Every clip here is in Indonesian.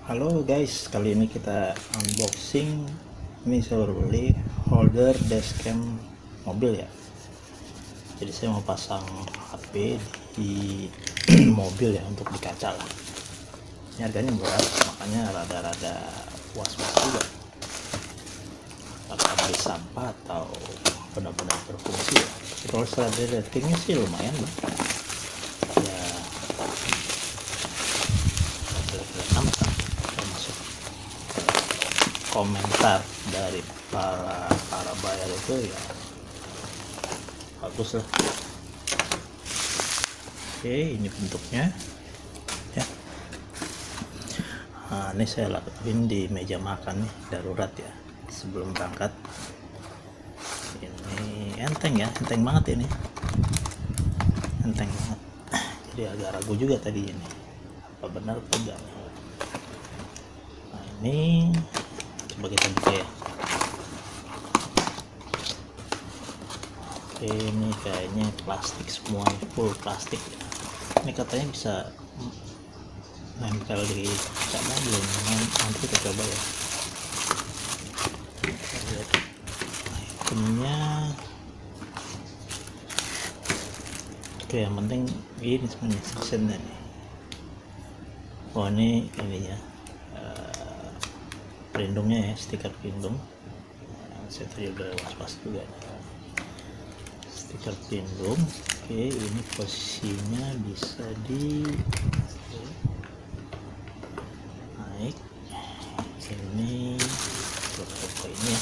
Halo guys, kali ini kita unboxing. Ini saya baru beli holder dashcam mobil ya. Jadi saya mau pasang HP di mobil ya, untuk di kaca lah. Ini harganya murah, makanya rada-rada was-was juga apakah beli sampah atau benar-benar berfungsi ya. Tapi kalau setelah ratingnya sih lumayan lah ya, termasuk komentar dari para buyer itu ya bagus lah. Oke, ini bentuknya ya. Nah, ini saya lakuin di meja makan nih, darurat ya, sebelum berangkat. Ini enteng ya, enteng banget ini, enteng banget. Jadi agak ragu juga tadi ini apa benar atau enggak. Nah, ini coba kita buka ya. Oke, ini kayaknya plastik semuanya, full plastik ya. Ini katanya bisa nempel di kaca mobil. Nanti kita coba ya. Kita lihat itemnya. Oke, yang penting ini semuanya seasonnya nih. Oh, ini ininya pelindungnya ya, stiker pelindung. Saya tadi udah was-was juga, stiker pelindung. Oke, ini posisinya bisa di naik ini, coba ini ya.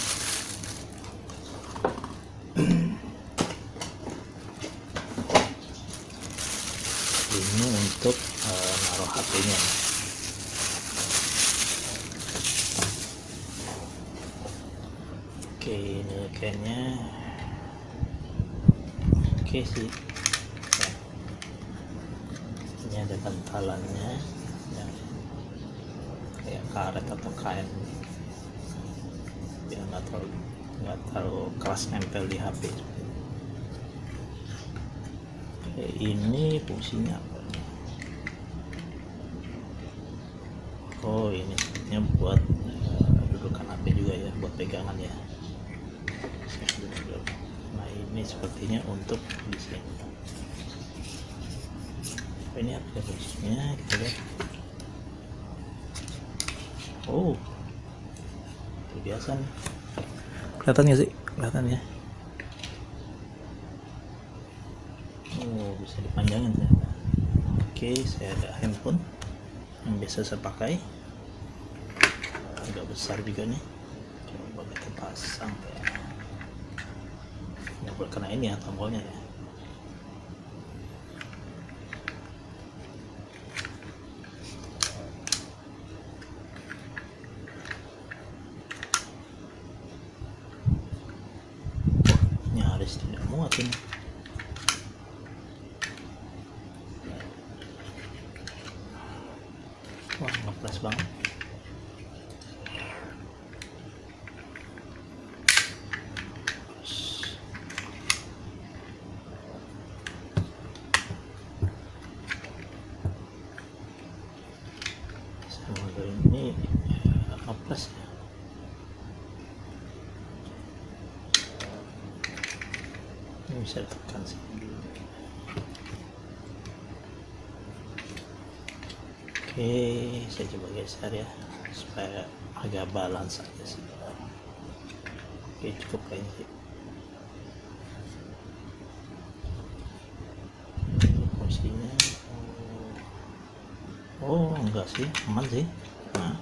Ini untuk naruh HP-nya. Oke, ini kayaknya oke sih ya. Ini ada bantalannya ya, kayak karet atau kain biar nggak terlalu keras nempel di HP. Oke, ini fungsinya apa? Oh, ini sebenarnya buat dudukan HP juga ya, buat pegangan ya. Nah, ini sepertinya untuk di sini. Ini apa fungsinya, kita lihat. Oh, biasa nih, kelihatan nggak sih? Kelihatan ya. Oh, bisa dipanjangin ternyata. Oke, saya ada handphone yang biasa saya pakai, agak besar juga nih. Coba kita pasang ya. Ini boleh kena ini ya, tombolnya ya. Nyaris tidak muat ini. Wah, ngepres banget. Semoga ini ngepres ya. Ini bisa ditekan sih. Oke, saya coba geser ya supaya agak balance aja sih. Oke, cukup kayaknya sih. Ini posisinya. Oh, enggak sih, aman sih. Nah,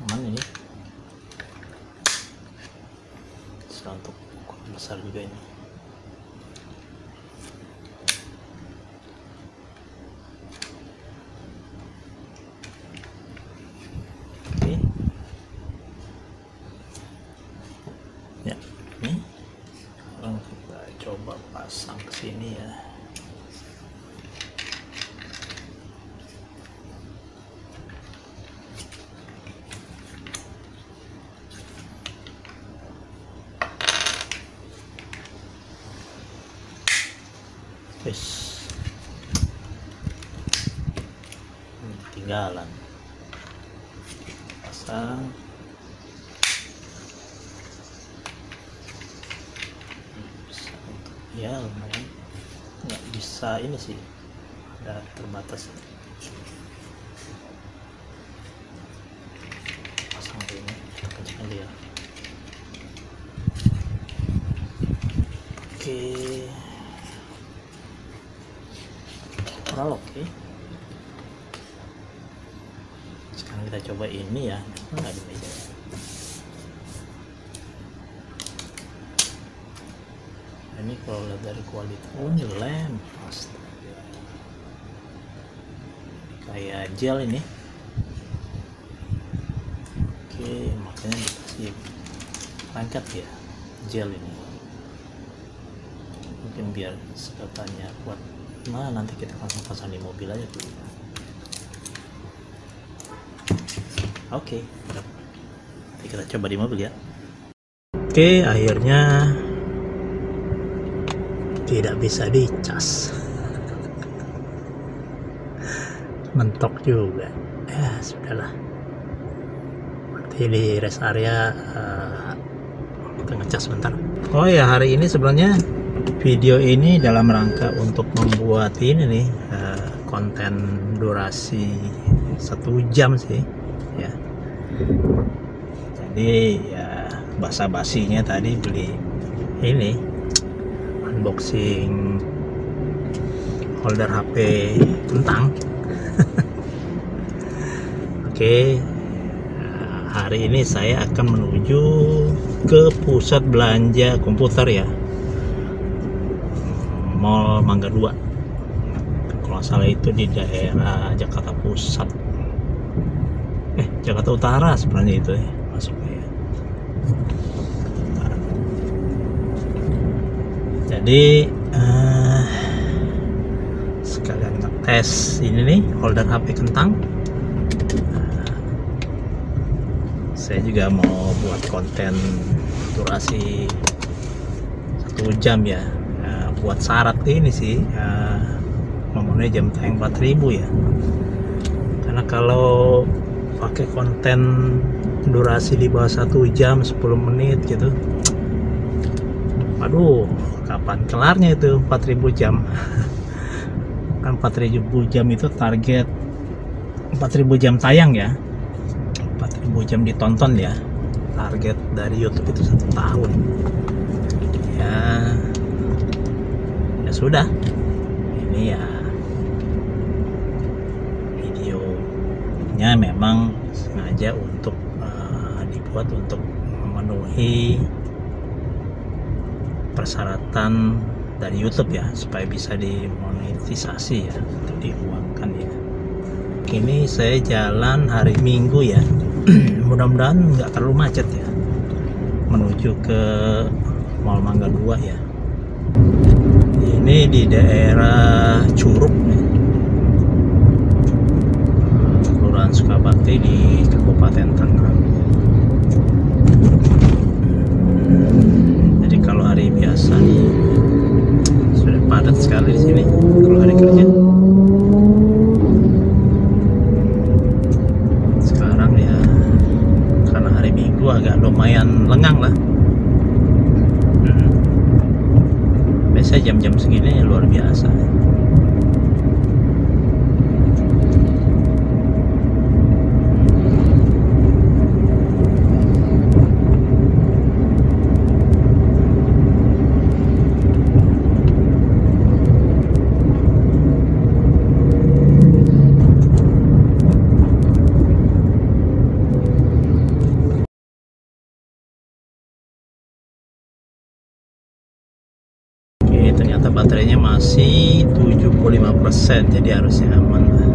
aman ini. Bisa untuk ukuran besar juga ini. Oke. Ya, ini sekarang kita coba pasang ke sini ya. Wes, kegagalan. Pasang. Bisa untuk, ya lumayan. Nggak bisa ini sih, ada terbatas. Pasang ini kita kencang dia. Oke. Oke. Sekarang kita coba ini ya, nggak di meja. Ini kalau lihat dari kualitas, oh ini lem, astaga, kayak gel ini. Oke, makanya dikasih rangkat ya, gel ini. Mungkin biar sedotannya kuat. Nah, nanti kita langsung pasang di mobil aja dulu. Oke, nanti kita coba di mobil ya. Oke, akhirnya tidak bisa dicas. Mentok juga. Ya sudahlah. Nanti di rest area kita ngecas sebentar. Oh ya, hari ini sebenarnya video ini dalam rangka untuk membuat ini nih konten durasi 1 jam sih ya. Jadi ya basa-basinya tadi beli ini unboxing holder HP kentang. Oke, hari ini saya akan menuju ke pusat belanja komputer ya, Mall Mangga 2. Kalau salah itu di daerah Jakarta Pusat, Jakarta Utara sebenarnya itu ya masuknya ya. Jadi sekalian ngetes ini nih holder HP kentang. Saya juga mau buat konten durasi 1 jam ya. Buat syarat ini sih memenuhi jam tayang 4000 ya. Karena kalau pakai konten durasi di bawah 1 jam 10 menit gitu, aduh, kapan kelarnya itu 4000 jam. Kan 4000 jam itu target 4000 jam tayang ya, 4000 jam ditonton ya. Target dari YouTube itu 1 tahun ya. Ya sudah, ini ya videonya memang sengaja untuk dibuat untuk memenuhi persyaratan dari YouTube ya, supaya bisa dimonetisasi ya, untuk diuangkan ya. Ini saya jalan hari Minggu ya. Mudah-mudahan nggak terlalu macet ya, menuju ke Mall Mangga 2 ya. Ini di daerah Curug nih, Kelurahan Sukabakti di Kabupaten Tangerang. Jadi kalau hari biasa nih sudah padat sekali di sini kalau hari kerja. Sekarang ya karena hari Minggu agak lumayan lengang lah. Biasanya jam-jam segini luar biasa. Ternyata baterainya masih 75%, jadi harusnya aman lah.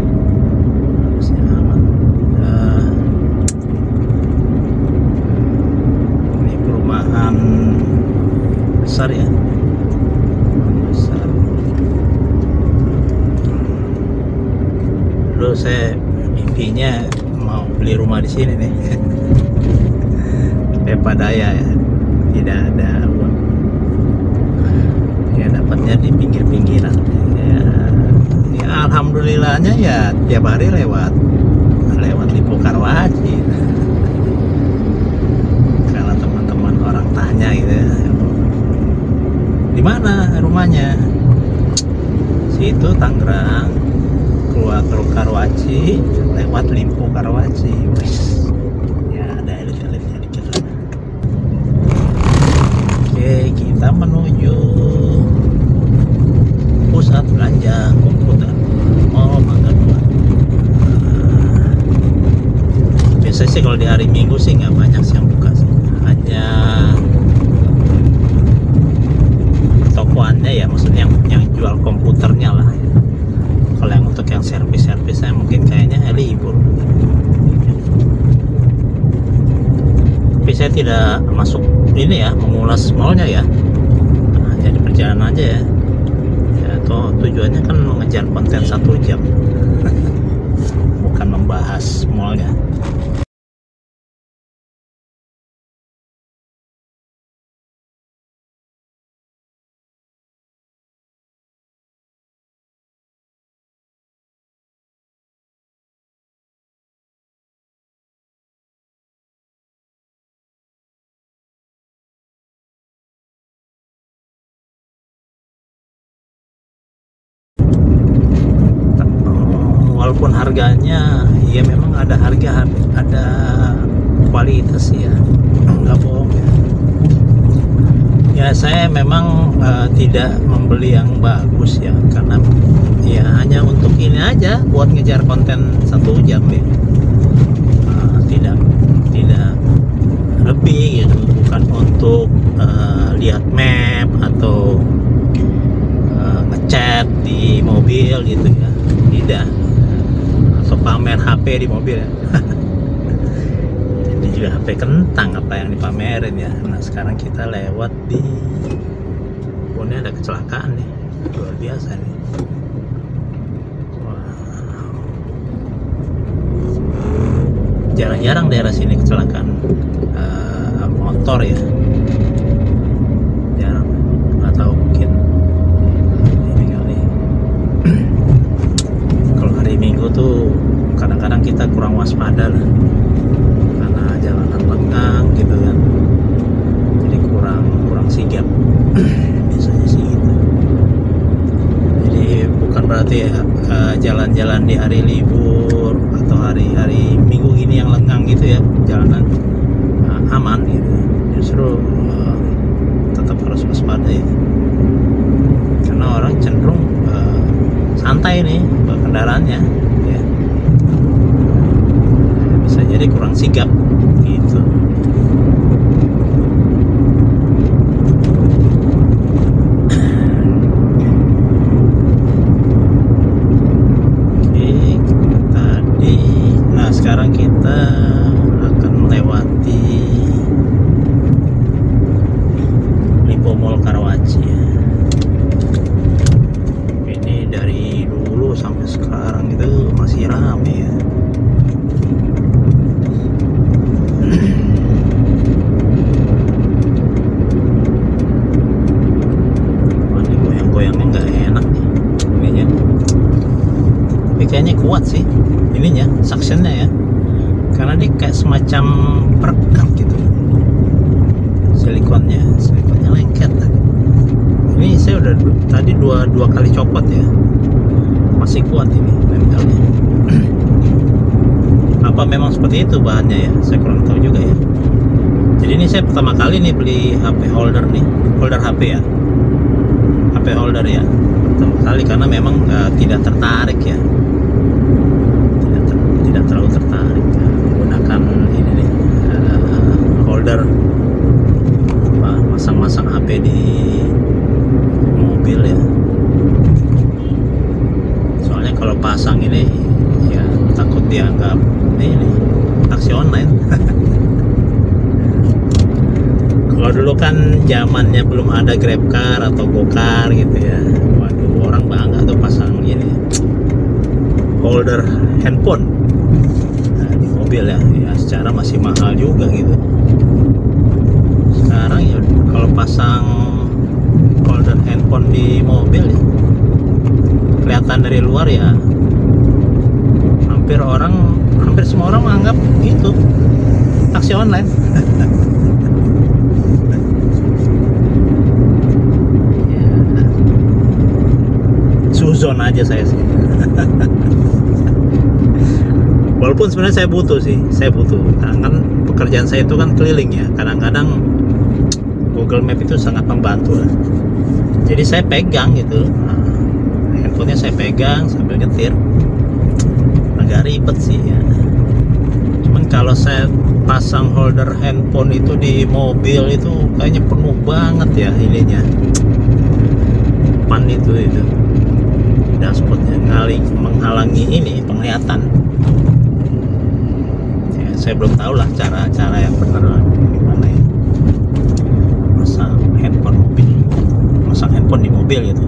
Harusnya aman. Ini perumahan besar ya, besar. Dulu saya mimpinya mau beli rumah di sini nih. Daripada ya tidak ada uang. Ya dapatnya di pinggir-pinggiran ya, alhamdulillahnya ya tiap hari lewat lampu Karawaci. Karena teman-teman orang tanya gitu ya, di mana rumahnya? Situ Tangerang, keluar Teluk Karawaci, lewat Limpo Karawaci. Wis, ya ada elit-elitnya dikit lah. Oke, kita menuju pusat belanja komputer Mall Mangga 2. Biasanya sih kalau di hari Minggu sih nggak banyak sih yang buka sih. Hanya tokoannya ya, maksudnya yang jual komputernya lah. Kalau yang untuk yang servis-servisnya mungkin kayaknya libur. Tapi saya tidak masuk ini ya, mengulas mallnya ya. Hanya di perjalanan aja ya. Ya toh tujuannya kan mengejar konten 1 jam. Bukan membahas mallnya. Walaupun harganya ya memang ada harga, ada kualitas ya, nggak bohong ya. Ya saya memang tidak membeli yang bagus ya, karena ya hanya untuk ini aja, buat ngejar konten 1 jam ya. Tidak lebih gitu, bukan untuk lihat map atau ngechat di mobil gitu ya, tidak. Atau pamer HP di mobil ya. Ini juga HP kentang apa yang dipamerin ya. Nah sekarang kita lewat di, oh ini ada kecelakaan nih, luar biasa nih. Wow. Jarang-jarang daerah sini kecelakaan motor ya, jarang. Atau mungkin ini kali kalau hari Minggu tuh kadang-kadang kita kurang waspada lah, karena jalanan lengang gitu kan, jadi kurang sigap. Biasanya sih gitu. Jadi bukan berarti ya jalan-jalan di hari libur atau hari-hari Minggu gini yang lengang gitu ya, jalanan aman gitu. Justru tetap harus waspada ya, karena orang cenderung santai nih kendaraannya ya, bisa jadi kurang sigap gitu. Oke, tadi nah sekarang kita akan melewati Limpo Mall Karawaci ya. Ini dari dulu sampai sekarang itu masih rame ya. Wah, ini goyang-goyangnya nggak enak nih ininya. Tapi kayaknya kuat sih ininya, suctionnya ya, karena dia kayak semacam perekat gitu. Silikonnya lengket tadi. Ini saya udah tadi dua kali copot ya, masih kuat ini nempelnya. Apa memang seperti itu bahannya ya, saya kurang tahu juga ya. Jadi ini saya pertama kali nih beli HP holder nih, holder HP ya, HP holder ya, pertama kali, karena memang tidak tertarik ya, tidak terlalu tertarik ya, menggunakan ini nih holder, masang-masang HP di mobil ya. Soalnya kalau pasang ini ya takut dianggap ini taksi online. Kalau dulu kan zamannya belum ada GrabCar atau GoCar gitu ya, waduh orang bangga tuh pasang ini holder handphone di mobil ya. Ya secara masih mahal juga gitu. Sekarang ya kalau pasang holder handphone di mobil ya, kelihatan dari luar ya, hampir hampir semua orang menganggap itu taksi online. Ya, suzon aja saya sih. Walaupun sebenarnya saya butuh sih, karena kan pekerjaan saya itu kan keliling ya. Kadang-kadang Google Map itu sangat membantu lah. Jadi saya pegang gitu, handphonenya saya pegang sambil nyetir, agak ribet sih ya. Cuman kalau saya pasang holder handphone itu di mobil itu kayaknya penuh banget ya ininya, pan itu dashboardnya menghalangi ini penglihatan. Saya belum tahu lah cara yang benar gimana ya, masang handphone di mobil gitu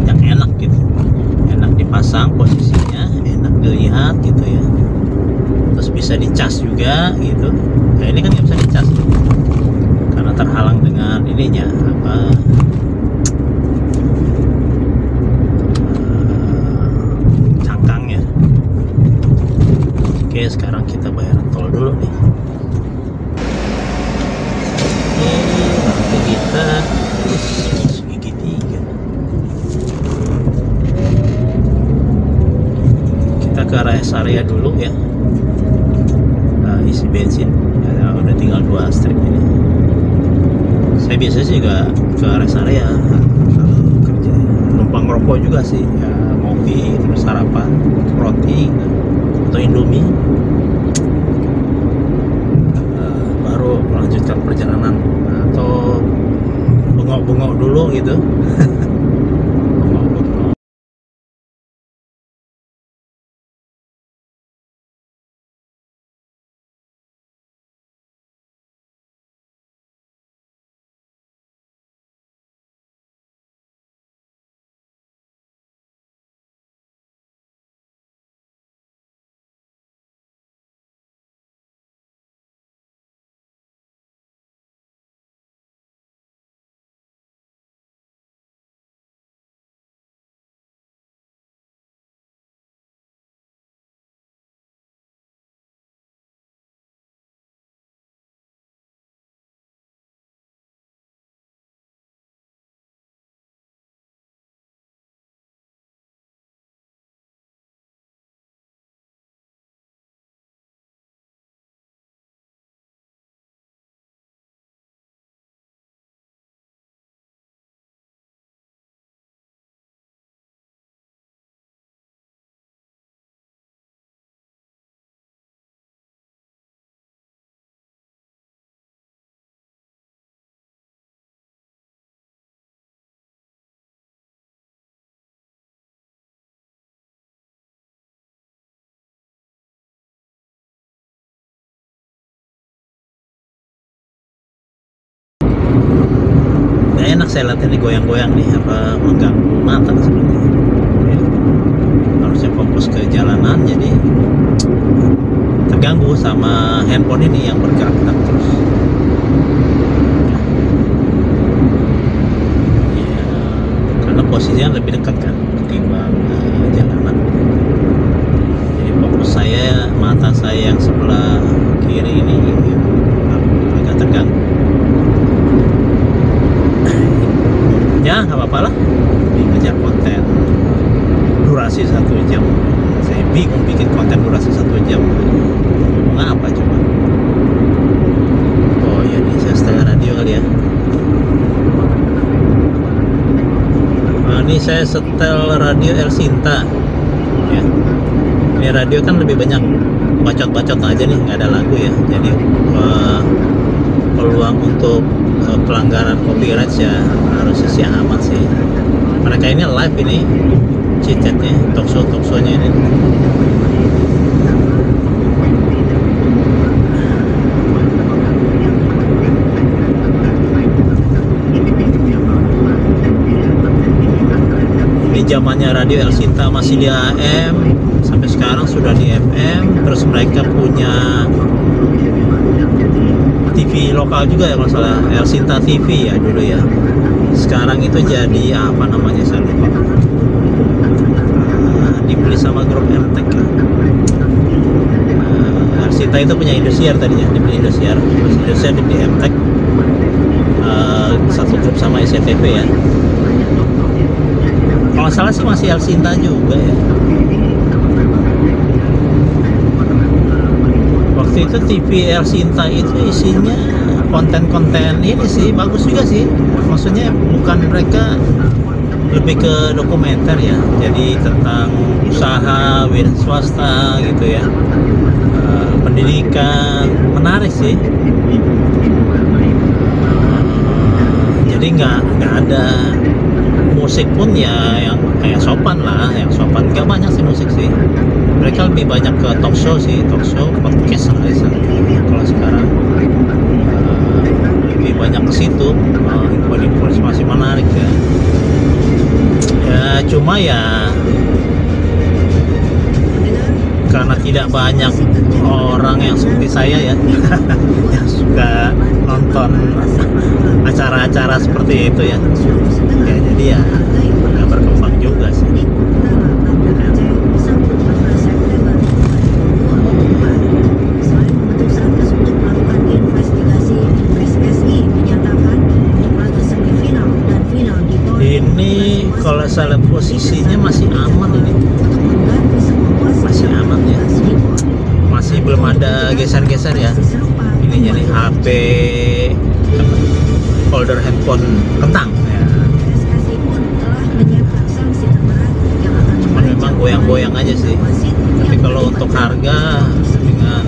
yang enak gitu, enak dipasang posisinya, enak dilihat gitu ya, terus bisa dicas juga gitu. Nah ini kan nggak bisa dicas karena terhalang dengan ininya apa, cangkangnya. Oke, sekarang kita bayar tol dulu nih. Oke, kita masuk gigi 3. Kita ke rest area dulu ya. Nah, isi bensin. Ya, udah tinggal 2 strip ini. Saya biasanya sih juga ke rest area kalau kerja. Numpang ngerokok juga sih. Ya, ngopi, terus sarapan, roti atau Indomie, baru melanjutkan perjalanan atau bengok-bengok dulu gitu. Bengok-bengok. Enak saya lihat ini goyang-goyang nih, apa mengganggu mata sebenarnya ya. Harusnya fokus ke jalanan, jadi terganggu sama handphone ini yang bergerak-gerak terus ya, karena posisinya lebih dekat kan ketimbang jalanan. Jadi fokus saya, mata saya yang sebelah kiri ini agak terganggu. Ya nggak apa-apa lah, ngejar konten durasi 1 jam. Saya bingung bikin konten durasi 1 jam, ngomong apa coba. Oh ya nih, saya setel radio kali ya. Nah, ini saya setel radio El Sinta ya. Ini radio kan lebih banyak bacot-bacot aja nih, nggak ada lagu ya, jadi peluang untuk pelanggaran copyright ya harusnya sih aman sih. Mereka ini live ini chit-chatnya, talkshow-nya ini. Ini zamannya radio El Sinta masih di AM, sampai sekarang sudah di FM. Terus mereka punya TV lokal juga ya kalau salah, El Sinta TV ya dulu ya. Sekarang itu jadi apa namanya saya lupa, dibeli sama grup MTek ya. Sinta itu punya Indosiar tadinya, dibeli Indosiar, terus Indosiar dibeli MTEK, satu grup sama SCTV ya. Kalau nggak salah sih masih El Sinta juga ya. Waktu itu TV El Sinta itu isinya konten-konten ini sih, bagus juga sih. Maksudnya bukan, mereka lebih ke dokumenter ya, jadi tentang usaha, wira swasta gitu ya, pendidikan, menarik sih. Jadi nggak ada musik pun ya, yang kayak sopan lah, yang sopan. Nggak banyak sih musik sih, mereka lebih banyak ke talk show sih, talk show, podcast lah kalau sekarang. Lebih banyak ke situ, informasi menarik ya. Ya cuma ya karena tidak banyak orang yang seperti saya ya yang suka nonton acara-acara seperti itu ya, jadi ya nggak berkembang juga sih. Ini kalau saya lihat posisinya masih aman, ini masih aman ya, masih belum ada geser-geser ya. Ininya nih HP, holder handphone kentang ya. Cuman memang goyang-goyang aja sih, tapi kalau untuk harga dengan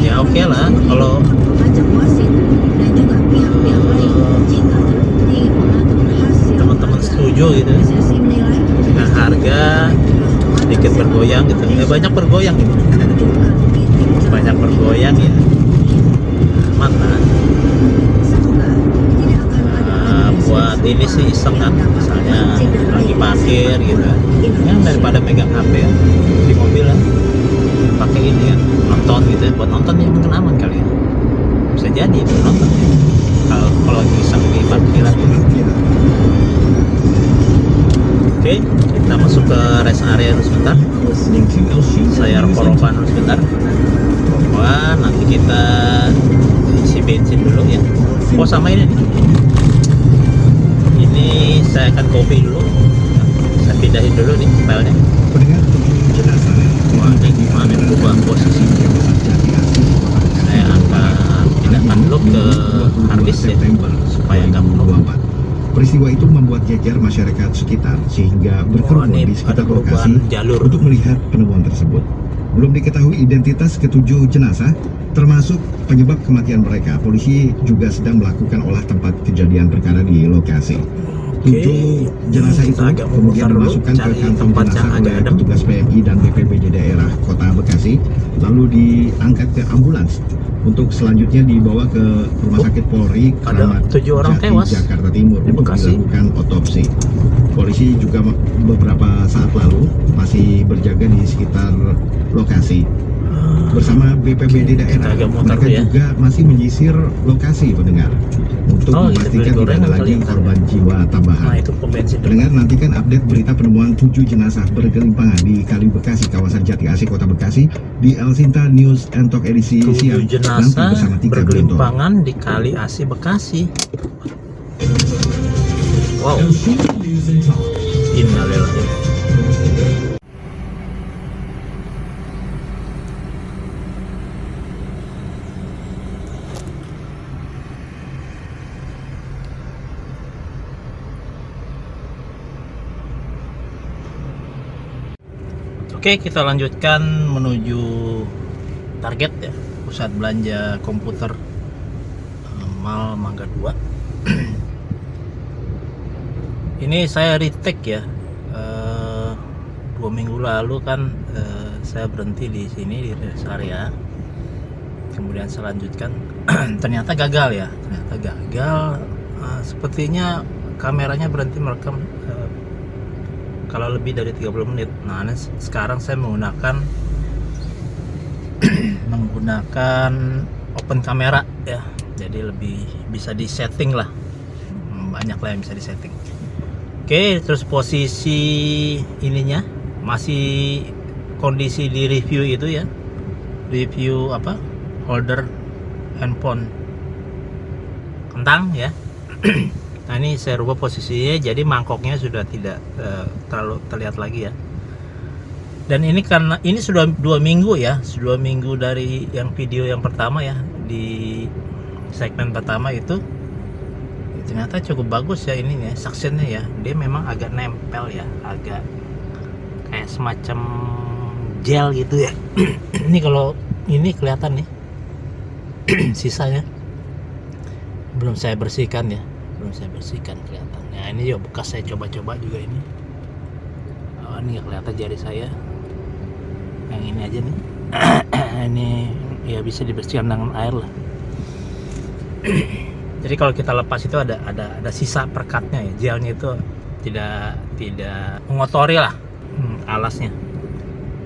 ya oke lah, kalau teman-teman setuju gitu dengan harga sedikit bergoyang gitu, banyak bergoyang gitu. Banyak bergoyang ya, aman lah. Buat ini sih iseng kan, misalnya lagi parkir gitu kan, daripada megang HP ya, di mobil lah pakai ini kan, nonton gitu ya. Buat nonton ya mungkin aman kali ya, bisa jadi buat nonton ya, kalau lagi iseng di parkiran. Oke, kita masuk ke rest area dulu sebentar. Saya rokok-rokokan dulu sebentar. Rokokan, nanti kita isi bensin dulu ya. Oh sama ini nih. Ini saya akan copy dulu. Saya pindahin dulu nih filenya. Wah, ini gimana berubah posisi? Saya akan pindahkan dulu ke harddisk ya, supaya nggak penuh. Peristiwa itu membuat geger masyarakat sekitar sehingga berkerumun di sekitar lokasi untuk melihat penemuan tersebut. Belum diketahui identitas ketujuh jenazah, termasuk penyebab kematian mereka. Polisi juga sedang melakukan olah tempat kejadian perkara di lokasi. 7 jenazah itu kemudian dimasukkan ke kantong jenazah oleh petugas PMI dan BPBD daerah Kota Bekasi, lalu diangkat ke ambulans untuk selanjutnya dibawa ke Rumah Sakit Polri Kramat Jati, Jakarta Timur untuk dilakukan otopsi. Polisi juga beberapa saat lalu masih berjaga di sekitar lokasi bersama BPBD daerah. Mereka juga masih menyisir lokasi, pendengar, untuk memastikan tidak ada lagi korban jiwa tambahan. Pendengar, nantikan update berita penemuan 7 jenazah bergelimpangan di Kali Bekasi, kawasan Jati Asih, Kota Bekasi, di El Sinta News and Talk edisi siang nanti bersama 3 bergelimpangan di Kali Asih Bekasi. Wow. Innalillahi. Oke, kita lanjutkan menuju target ya, pusat belanja komputer Mall Mangga 2. Ini saya retake ya, 2 minggu lalu kan saya berhenti di sini di rest area, kemudian saya lanjutkan. Ternyata gagal ya, sepertinya kameranya berhenti merekam kalau lebih dari 30 menit. Nah, sekarang saya menggunakan open kamera ya, jadi lebih bisa disetting lah, banyak lah yang bisa disetting. Oke, terus posisi ininya masih kondisi di review itu ya, review holder handphone kentang ya. Nah ini saya rubah posisinya, jadi mangkoknya sudah tidak terlalu terlihat lagi ya. Dan ini karena ini sudah 2 minggu ya, 2 minggu dari yang video yang pertama ya, di segmen pertama itu ternyata cukup bagus ya ininya, suctionnya ya. Dia memang agak nempel ya, agak kayak semacam gel gitu ya. Ini kalau ini kelihatan nih sisanya belum saya bersihkan ya, belum saya bersihkan kelihatan. Nah ini juga bekas saya coba-coba juga ini. Oh, ini nggak kelihatan jari saya. Yang ini aja nih. Ini ya bisa dibersihkan dengan air lah. Jadi kalau kita lepas itu ada sisa perkatnya ya, gelnya itu tidak mengotori lah alasnya.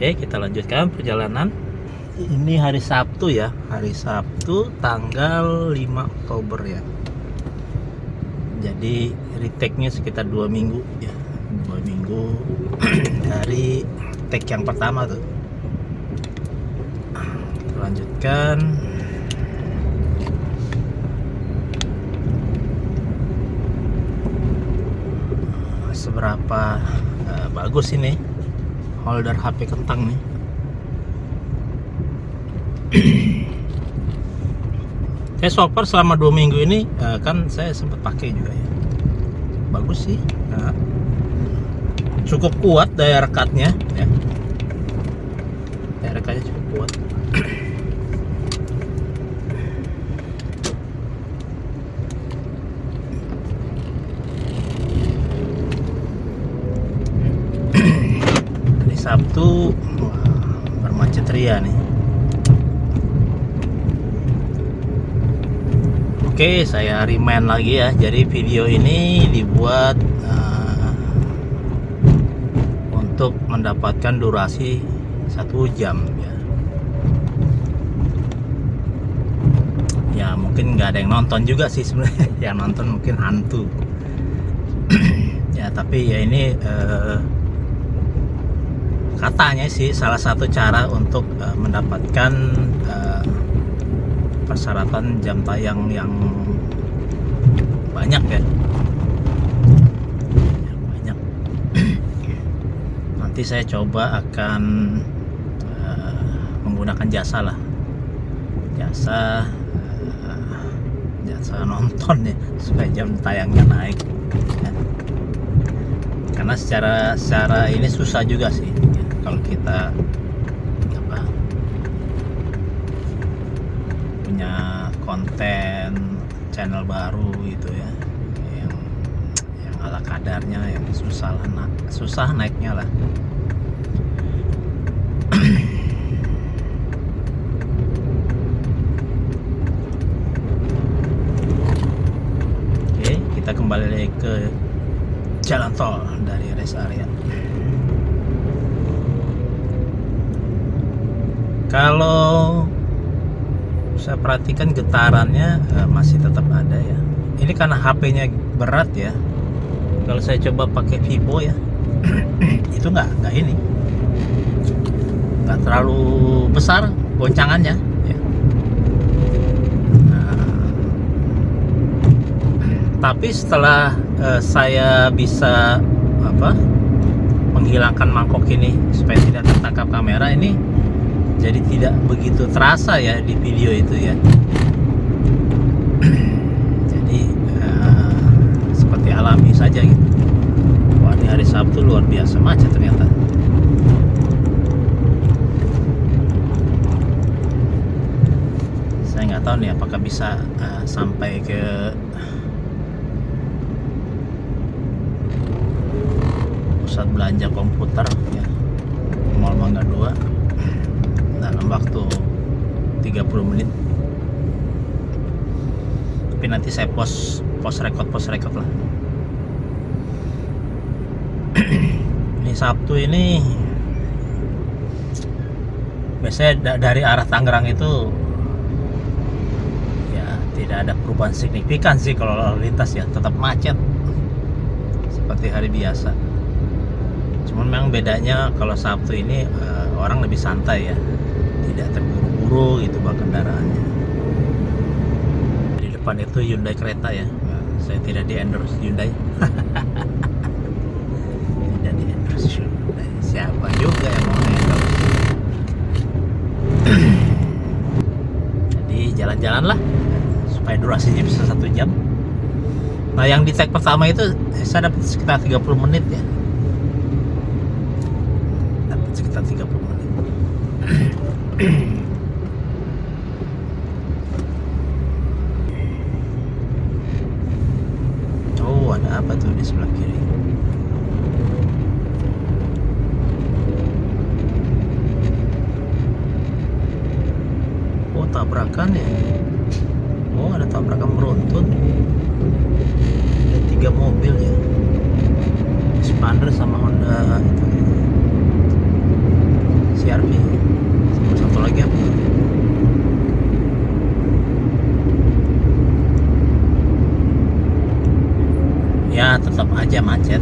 Oke, kita lanjutkan perjalanan. Ini hari Sabtu ya, hari Sabtu tanggal 5 Oktober ya. Jadi retake-nya sekitar 2 minggu ya, 2 minggu dari take yang pertama tuh. Kita lanjutkan. Seberapa bagus ini holder HP kentang nih. Saya so far selama 2 minggu ini kan saya sempat pakai juga ya, bagus sih. Nah, cukup kuat daya rekatnya ya, daya rekatnya cukup kuat. Sabtu bermacet ria nih. Oke, saya remind lagi ya. Jadi video ini dibuat untuk mendapatkan durasi 1 jam ya. Ya mungkin nggak ada yang nonton juga sih sebenarnya. Yang nonton mungkin hantu. Ya tapi ya ini katanya sih salah satu cara untuk mendapatkan persyaratan jam tayang yang banyak ya, banyak. Nanti saya coba akan menggunakan jasa lah, jasa nonton ya, supaya jam tayangnya naik ya. Karena secara ini susah juga sih kalau kita punya konten channel baru gitu ya, yang ala kadarnya, yang susah naiknya lah. Oke, kita kembali lagi ke jalan tol dari rest area. Kalau saya perhatikan getarannya masih tetap ada ya. Ini karena HP-nya berat ya. Kalau saya coba pakai Vivo ya, itu nggak ini, nggak terlalu besar goncangannya ya. Tapi setelah saya bisa menghilangkan mangkok ini supaya tidak tertangkap kamera, ini jadi tidak begitu terasa ya di video itu ya. Jadi seperti alami saja gitu. Wah, di hari Sabtu luar biasa macet ternyata. Saya nggak tahu nih apakah bisa sampai ke pusat belanja komputer ya, Mall Mangga 2 dalam waktu 30 menit. Tapi nanti saya post record lah. Ini Sabtu ini biasanya dari arah Tangerang itu ya tidak ada perubahan signifikan sih kalau lalu lintas ya, tetap macet seperti hari biasa. Cuman memang bedanya kalau Sabtu ini orang lebih santai ya, tidak terburu-buru. buru-buru gitu bak kendaraannya. Di depan itu Hyundai kereta ya. Saya tidak di endorse Hyundai. Tidak di endorse Hyundai. Siapa juga yang mau endorse? Jadi jalan-jalan lah supaya durasinya bisa 1 jam. Nah yang di tag pertama itu saya dapat sekitar 30 menit ya. Dapat sekitar 30 menit. Oh ada apa tuh di sebelah kiri? Oh tabrakan ya. Oh ada tabrakan beruntun. Ada 3 mobil ya. Expander sama Honda itu CR-V. Sama satu lagi apa? Ya tetap aja macet.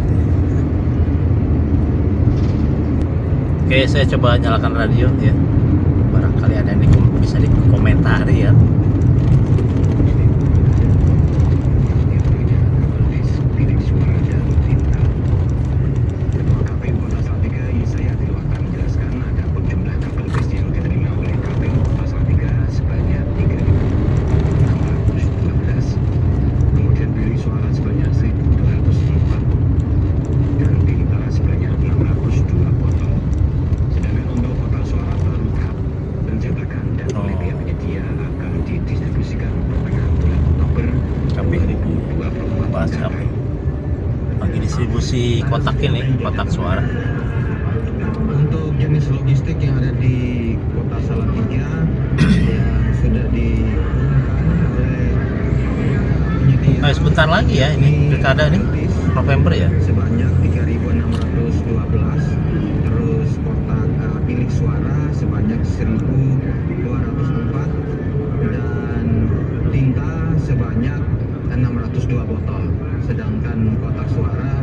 Oke saya coba nyalakan radio ya. Barangkali ada yang bisa dikomentari ya. Bagi distribusi kotak ini, kotak suara. Untuk jenis logistik yang ada di Kota Salatiga yang sudah diumumkan oleh penyedia. Sebentar lagi ya ini pilkada nih November ya. Sebanyak 3.612, terus kotak bilik suara sebanyak 1.204 dan tinta sebanyak 602 botol. Sedangkan kotak suara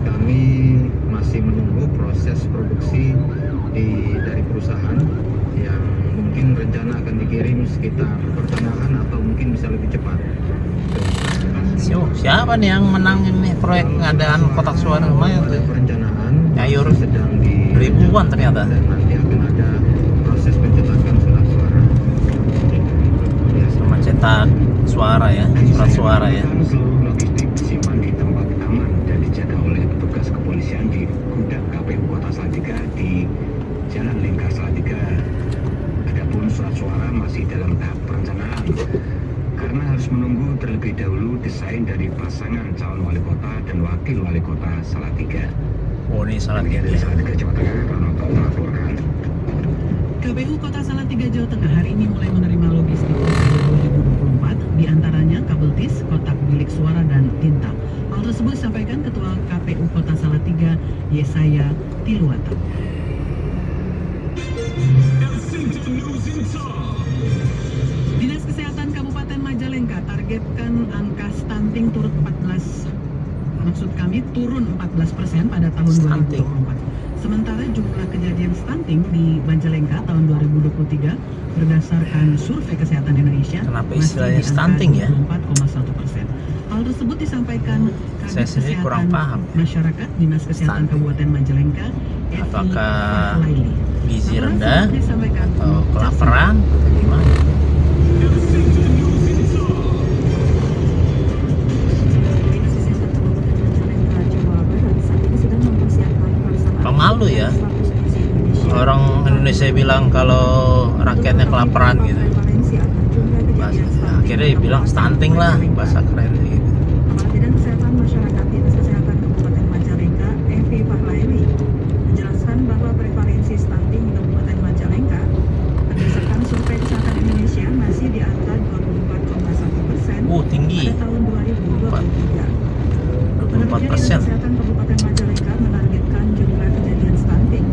kami masih menunggu proses produksi dari perusahaan yang mungkin rencana akan dikirim sekitar pertengahan atau mungkin bisa lebih cepat. Siapa nih yang menang ini proyek pengadaan kotak suara lumayan tuh? Perencanaan Nyayur sedang di ribuan ternyata. Dan nanti akan ada proses pencetakan surat suara. Sama cetak suara ya, surat suara ya. Seluruh logistik disimpan di tempat aman dan dijaga oleh petugas kepolisian di gudang KPU Kota Salatiga di Jalan Lingkar Salatiga. Adapun surat suara masih dalam tahap perencanaan karena harus menunggu terlebih dahulu desain dari pasangan calon wali kota dan wakil wali kota Salatiga. Oh ini Salatiga. Dari Salatiga Jawa Tengah, Ranoto melaporkan. KPU Kota Salatiga Jawa Tengah hari ini mulai menerima logistik 2024, diantaranya kabel tis, kotak bilik suara, dan tinta. Hal tersebut disampaikan Ketua KPU Kota Salatiga, Yesaya Tiluata. Dinas Kesehatan Kabupaten Majalengka targetkan angka stunting turun 14% pada tahun 2024. Sementara jumlah kejadian stunting di Majalengka tahun 2023 berdasarkan Survei Kesehatan Indonesia Kenapa istilahnya stunting ya? 24,1%. Hal tersebut disampaikan Saya sendiri kurang paham ya. Masyarakat Dinas Kesehatan Stunting. Kabupaten Majalengka, Apakah Laili. gizi Laporan rendah tersebut disampaikan atau kelaparan atau gimana? Pemalu ya, orang Indonesia bilang kalau rakyatnya kelaparan gitu. Akhirnya bilang stunting lah, bahasa keren gitu. Kepala Bidang Kesehatan Masyarakat Dinas Kesehatan Kabupaten Majalengka, Evi Parlaili, menjelaskan bahwa prevalensi stunting di Kabupaten Majalengka berdasarkan Survei Kesehatan Indonesia masih di angka 24,1% Tinggi. pada tahun 2023. 24%. Kesehatan Kabupaten Majalengka menargetkan jumlah kejadian stunting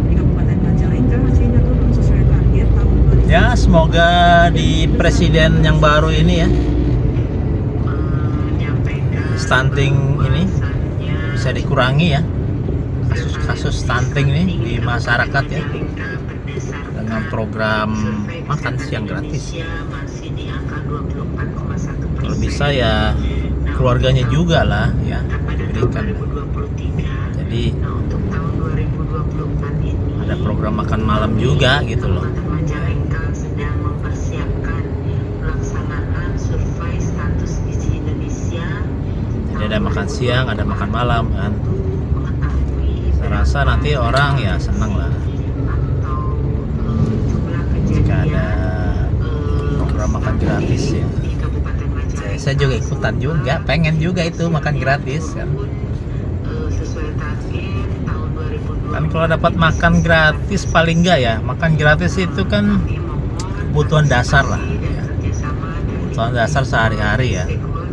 di Kabupaten Majalengka masihnya turun sesuai target tahun 2023. Ya semoga di presiden yang baru ini ya, stunting ini bisa dikurangi ya, kasus-kasus stunting ini di masyarakat ya, dengan program makan siang gratis. Kalau bisa ya keluarganya juga lah ya diberikan. Jadi ada program makan malam juga gitu loh. Jadi ada makan siang, ada makan malam kan. Saya rasa nanti orang ya senang lah jika ada program makan gratis ya. Saya juga ikutan juga, pengen juga itu makan gratis kan. Kan kalau dapat makan gratis paling enggak ya, makan gratis itu kan kebutuhan dasar lah ya. Kebutuhan dasar sehari-hari ya.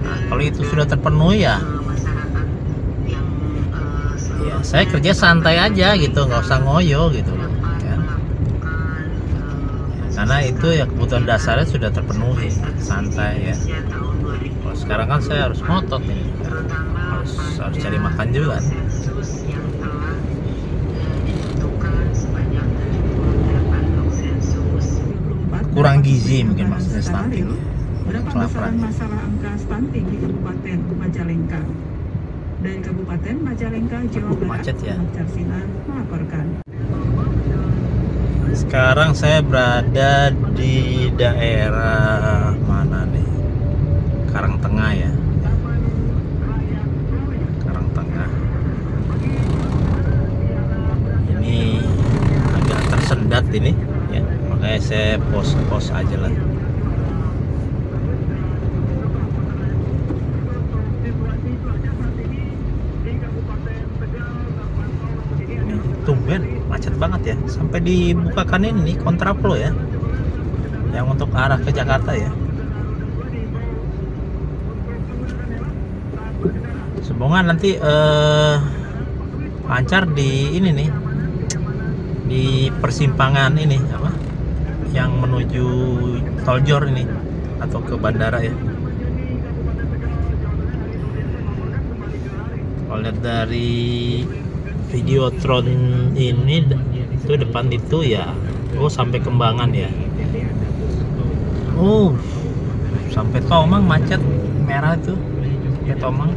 Nah, kalau itu sudah terpenuhi ya saya kerja santai aja gitu, nggak usah ngoyo gitu kan. Karena itu ya kebutuhan dasarnya sudah terpenuhi, santai ya. Kalau sekarang kan saya harus ngotot nih, harus cari makan juga kan. Kurang gizi mungkin maksudnya stunting. Berapa besaran masalah angka stunting di Kabupaten Majalengka? Dari Kabupaten Majalengka, Jawa Barat, macet ya. Carsinan melaporkan. Sekarang saya berada di daerah mana nih? Karangtengah ya. Karangtengah. Ini agak tersendat ini ya. Makanya saya pos aja lah. Tumben macet banget ya, sampai dibukakan ini kontraflow ya, yang untuk arah ke Jakarta ya. Semoga nanti lancar di ini nih, di persimpangan ini apa, yang menuju Tol Jor ini atau ke bandara ya. Kalau lihat dari Videotron ini itu depan itu ya, sampai Kembangan ya, sampai Tomang macet merah itu, sampai Tomang.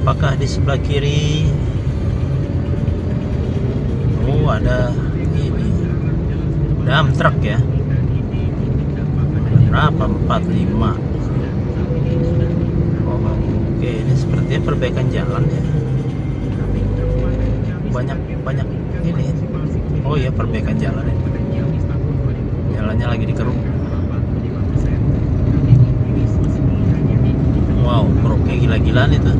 Apakah di sebelah kiri? Ada ini dump truck ya. Berapa? 45. Oke, ini sepertinya perbaikan jalan ya. Banyak ini. Oh iya, perbaikan jalan ya. Jalannya lagi dikeruk. Wow, keruknya gila-gilaan itu.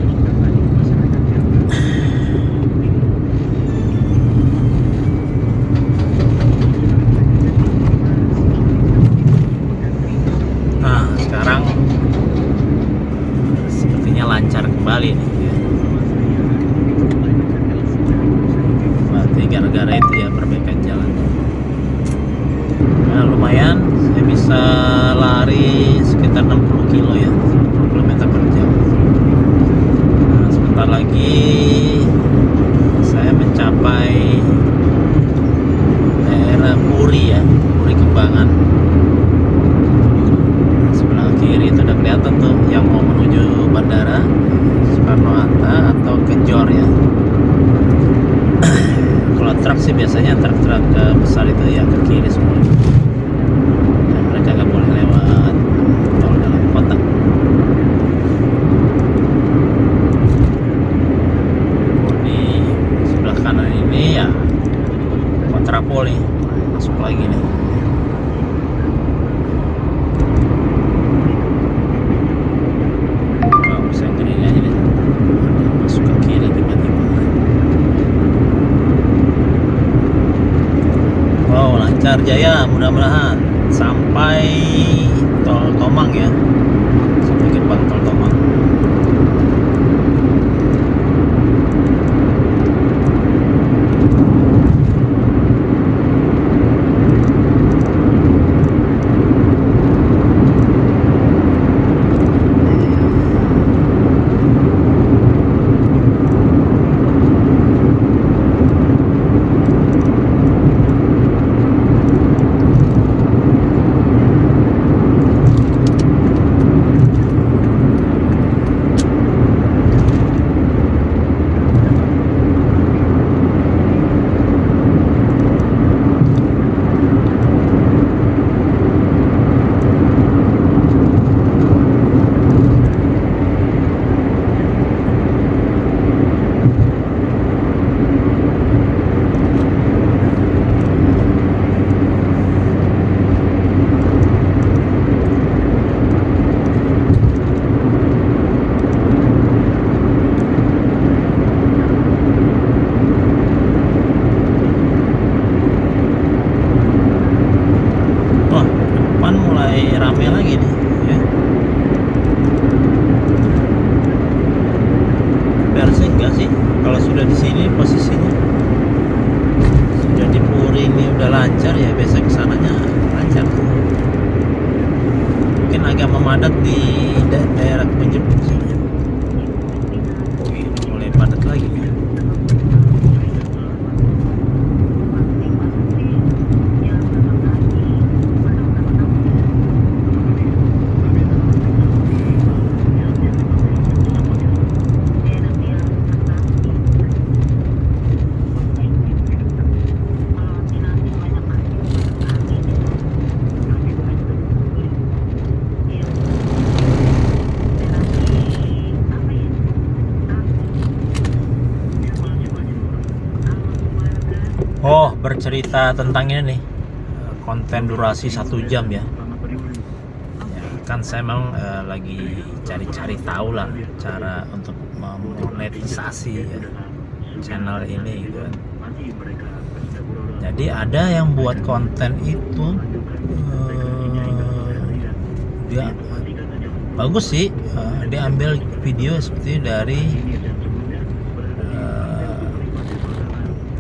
Lancar kembali nih ya. Berarti gara-gara itu ya perbaikan jalan. Nah, lumayan saya bisa lari sekitar 60 kilo ya, 60 km per jam. Nah, sebentar lagi saya mencapai daerah Puri ya, Puri Kembangan. Sebelah kiri itu udah kelihatan tuh yang mau menuju bandara Soekarno-Hatta atau ke Jor ya. Kalau truk sih biasanya truk ke ya ke kiri semua, dan mereka nggak boleh lewat tol dalam kota. Di sebelah kanan ini ya kontrapol nih, masuk lagi nih. Lancar jaya, mudah-mudahan sampai tol Tomang ya, sampai gerbang tol Tomang. Rame lagi nih ya. Versi enggak sih kalau sudah di sini posisinya sudah di Puri ini udah lancar ya, biasa kesananya lancar. Mungkin agak memadat di daerah Penjep sini. Oh ini mulai padat lagi ya. Oh, bercerita tentang ini nih, konten durasi 1 jam ya. Kan saya memang lagi cari-cari tahu lah cara untuk memonetisasi ya, channel ini gitu kan. Jadi ada yang buat konten itu dia bagus sih, dia ambil video seperti dari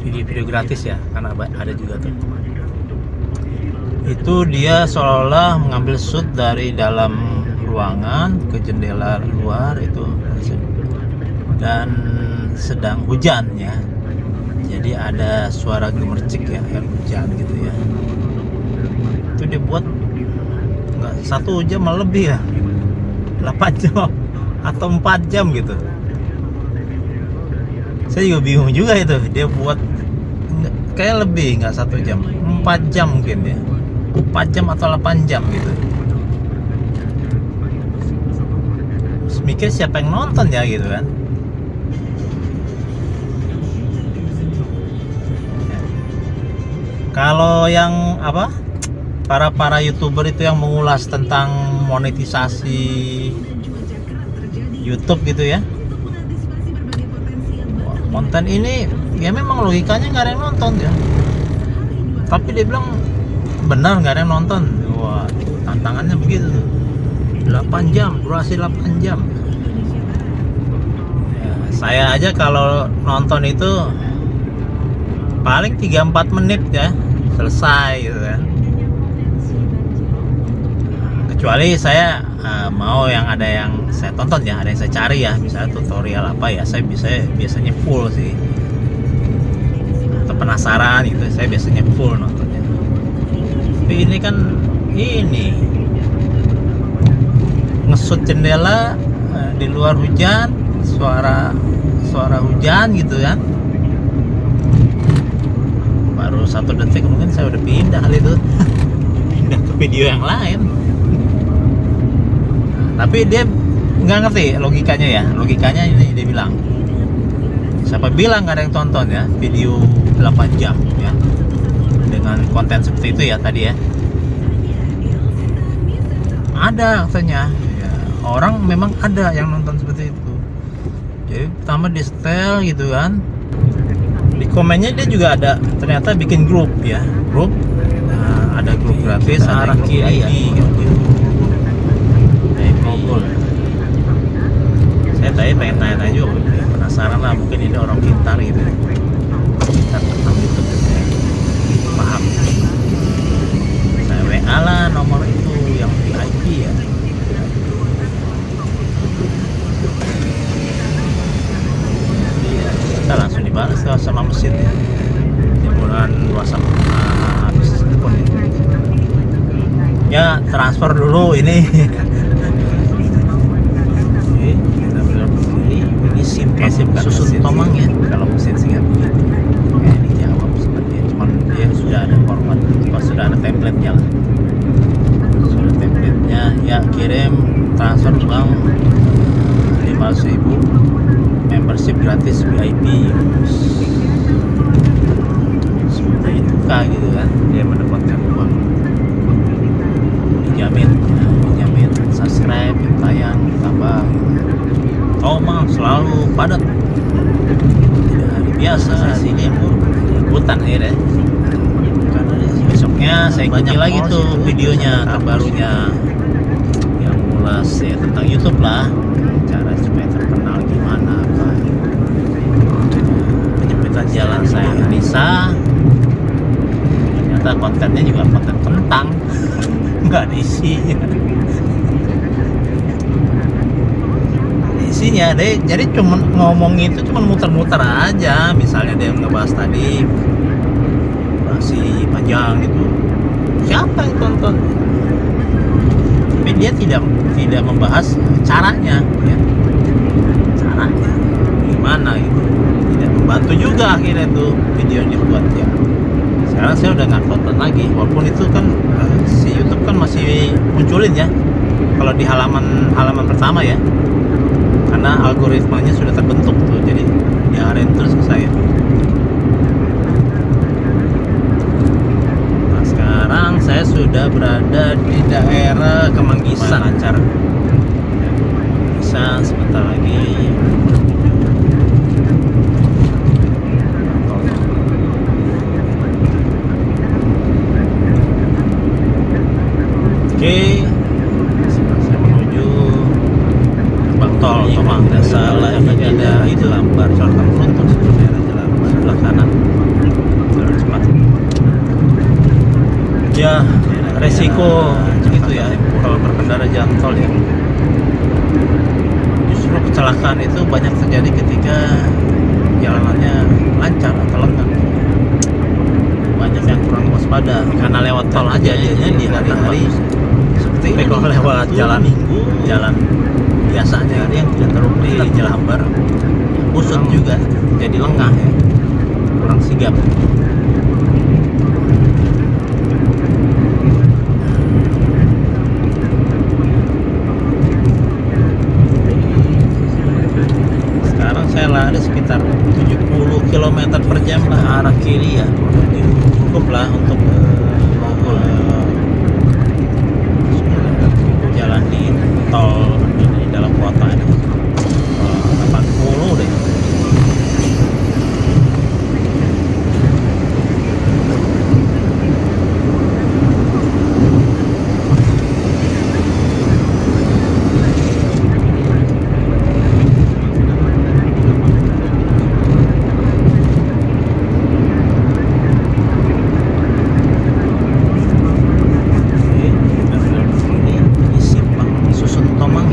video gratis ya, karena ada juga tuh. Itu dia seolah-olah mengambil shoot dari dalam ruangan ke jendela luar itu, dan sedang hujan ya. Jadi ada suara gemercik ya, air hujan gitu ya. Itu dia buat nggak 1 jam malah lebih ya, 8 jam atau 4 jam gitu. Saya juga bingung juga itu, dia buat kayak lebih, nggak 1 jam, 4 jam mungkin ya, 4 jam atau 8 jam gitu. Terus mikir siapa yang nonton ya gitu kan. Kalau yang apa, para YouTuber itu yang mengulas tentang monetisasi YouTube gitu ya, konten ini ya memang logikanya nggak ada yang nonton ya, tapi dia bilang benar nggak ada yang nonton. Wah, tantangannya begitu, 8 jam, durasi 8 jam ya. Saya aja kalau nonton itu paling 3-4 menit ya selesai gitu kan. Kecuali saya mau yang ada yang saya tonton ya, ada yang saya cari ya, misalnya tutorial apa ya, saya biasanya full sih, atau penasaran gitu, saya biasanya full nontonnya. Tapi ini kan ini ngesut jendela di luar hujan, suara hujan gitu kan. baru 1 detik mungkin saya udah pindah kali itu. Pindah ke video yang lain. Tapi dia nggak ngerti logikanya ya. Logikanya ini dia bilang, siapa bilang nggak ada yang tonton ya video 8 jam ya dengan konten seperti itu ya tadi ya. Ada katanya ya, orang memang ada yang nonton seperti itu. Jadi pertama di setel gitu kan, di komennya dia juga ada ternyata bikin grup ya, grup. Nah, ada grup gratis, ada grup kiri ya, ngobrol. Saya tadi pengen tanya-tanya juga, penasaran lah, mungkin ini orang pintar gitu, pintar tentang YouTube ya, paham. Saya WA lah nomor itu yang VIP ya. Kita langsung dibalas sama mesin ya. Bulan WhatsApp habis telepon ya, transfer dulu ini. Ini SIM susun tomang ya, kalau mesin singkat begitu. Kayak dijawab sepertinya, cuman dia sudah ada format, sudah ada template-nya lah. Sudah template-nya ya, kirim transfer uang 500.000, membership gratis VIP. Seperti itu kah gitu kan, dia mendapatkan uang. Dijamin subscribe, tayang, tambah. Tomang selalu padat, tidak hari biasa. Sini aku ikutan akhirnya, karena besoknya saya ikuti lagi tuh videonya terbarunya yang ulas ya tentang YouTube lah, cara supaya terkenal gimana, apa penyempitan jalan saya Anissa. Ternyata kontennya juga konten kentang, nggak ada isinya. Isinya deh, jadi cuman ngomong itu cuman muter-muter aja. Misalnya dia ngebahas tadi masih panjang gitu, siapa yang tonton? Tapi dia tidak membahas caranya ya, caranya gimana gitu, tidak membantu juga akhirnya tuh video yang dibuat ya. Sekarang saya udah nggak tonton lagi, walaupun itu kan si YouTube kan masih munculin ya kalau di halaman pertama ya, karena algoritmanya sudah terbentuk tuh, jadi diarahin terus ke saya. Nah, sekarang saya sudah berada di daerah Kemanggisan, lancar. Bisa sebentar lagi. Oke, saya menuju tol Tomang, tidak salah yang ada itu lambar selatan Runtung daerah Jelambar sebelah kanan, jalur cepat ya. Resiko gitu ya kalau berkendara jalan tol ya, justru kecelakaan itu banyak terjadi ketika jalanannya lancar atau lengang. Banyak yang kurang waspada karena lewat tol aja jadinya di hari-hari seperti ini. Kalau lewat jalan biasanya ada yang tidak terlalu di Jelambar, busut juga jadi lengah ya, kurang sigap. Sekarang saya lari sekitar 70 km per jam lah arah kiri ya, cukup lah untuk jalan di tol di dalam kota ini. 80 deh. Ini simpang susun Tomang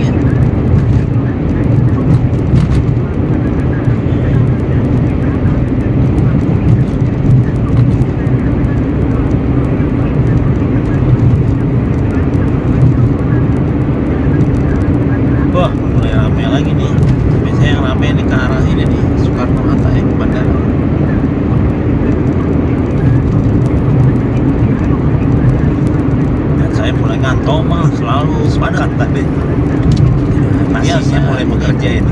Asinya mulai bekerja ini.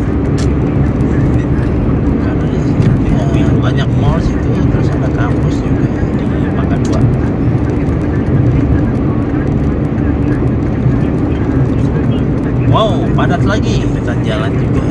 Karena di mobil banyak mall situ, terus ada kampus juga di Mangga 2. Wow, padat lagi, kita jalan juga.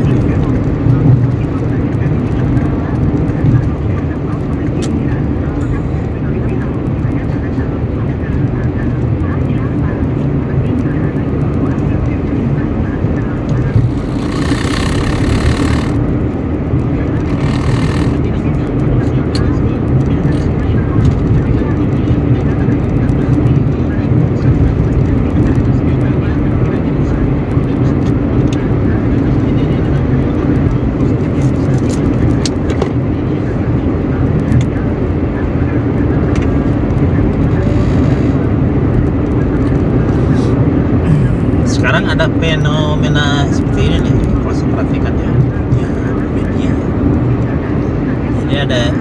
Sekarang ada fenomena seperti ini nih, kalau saya perhatikan ya, media. Jadi ada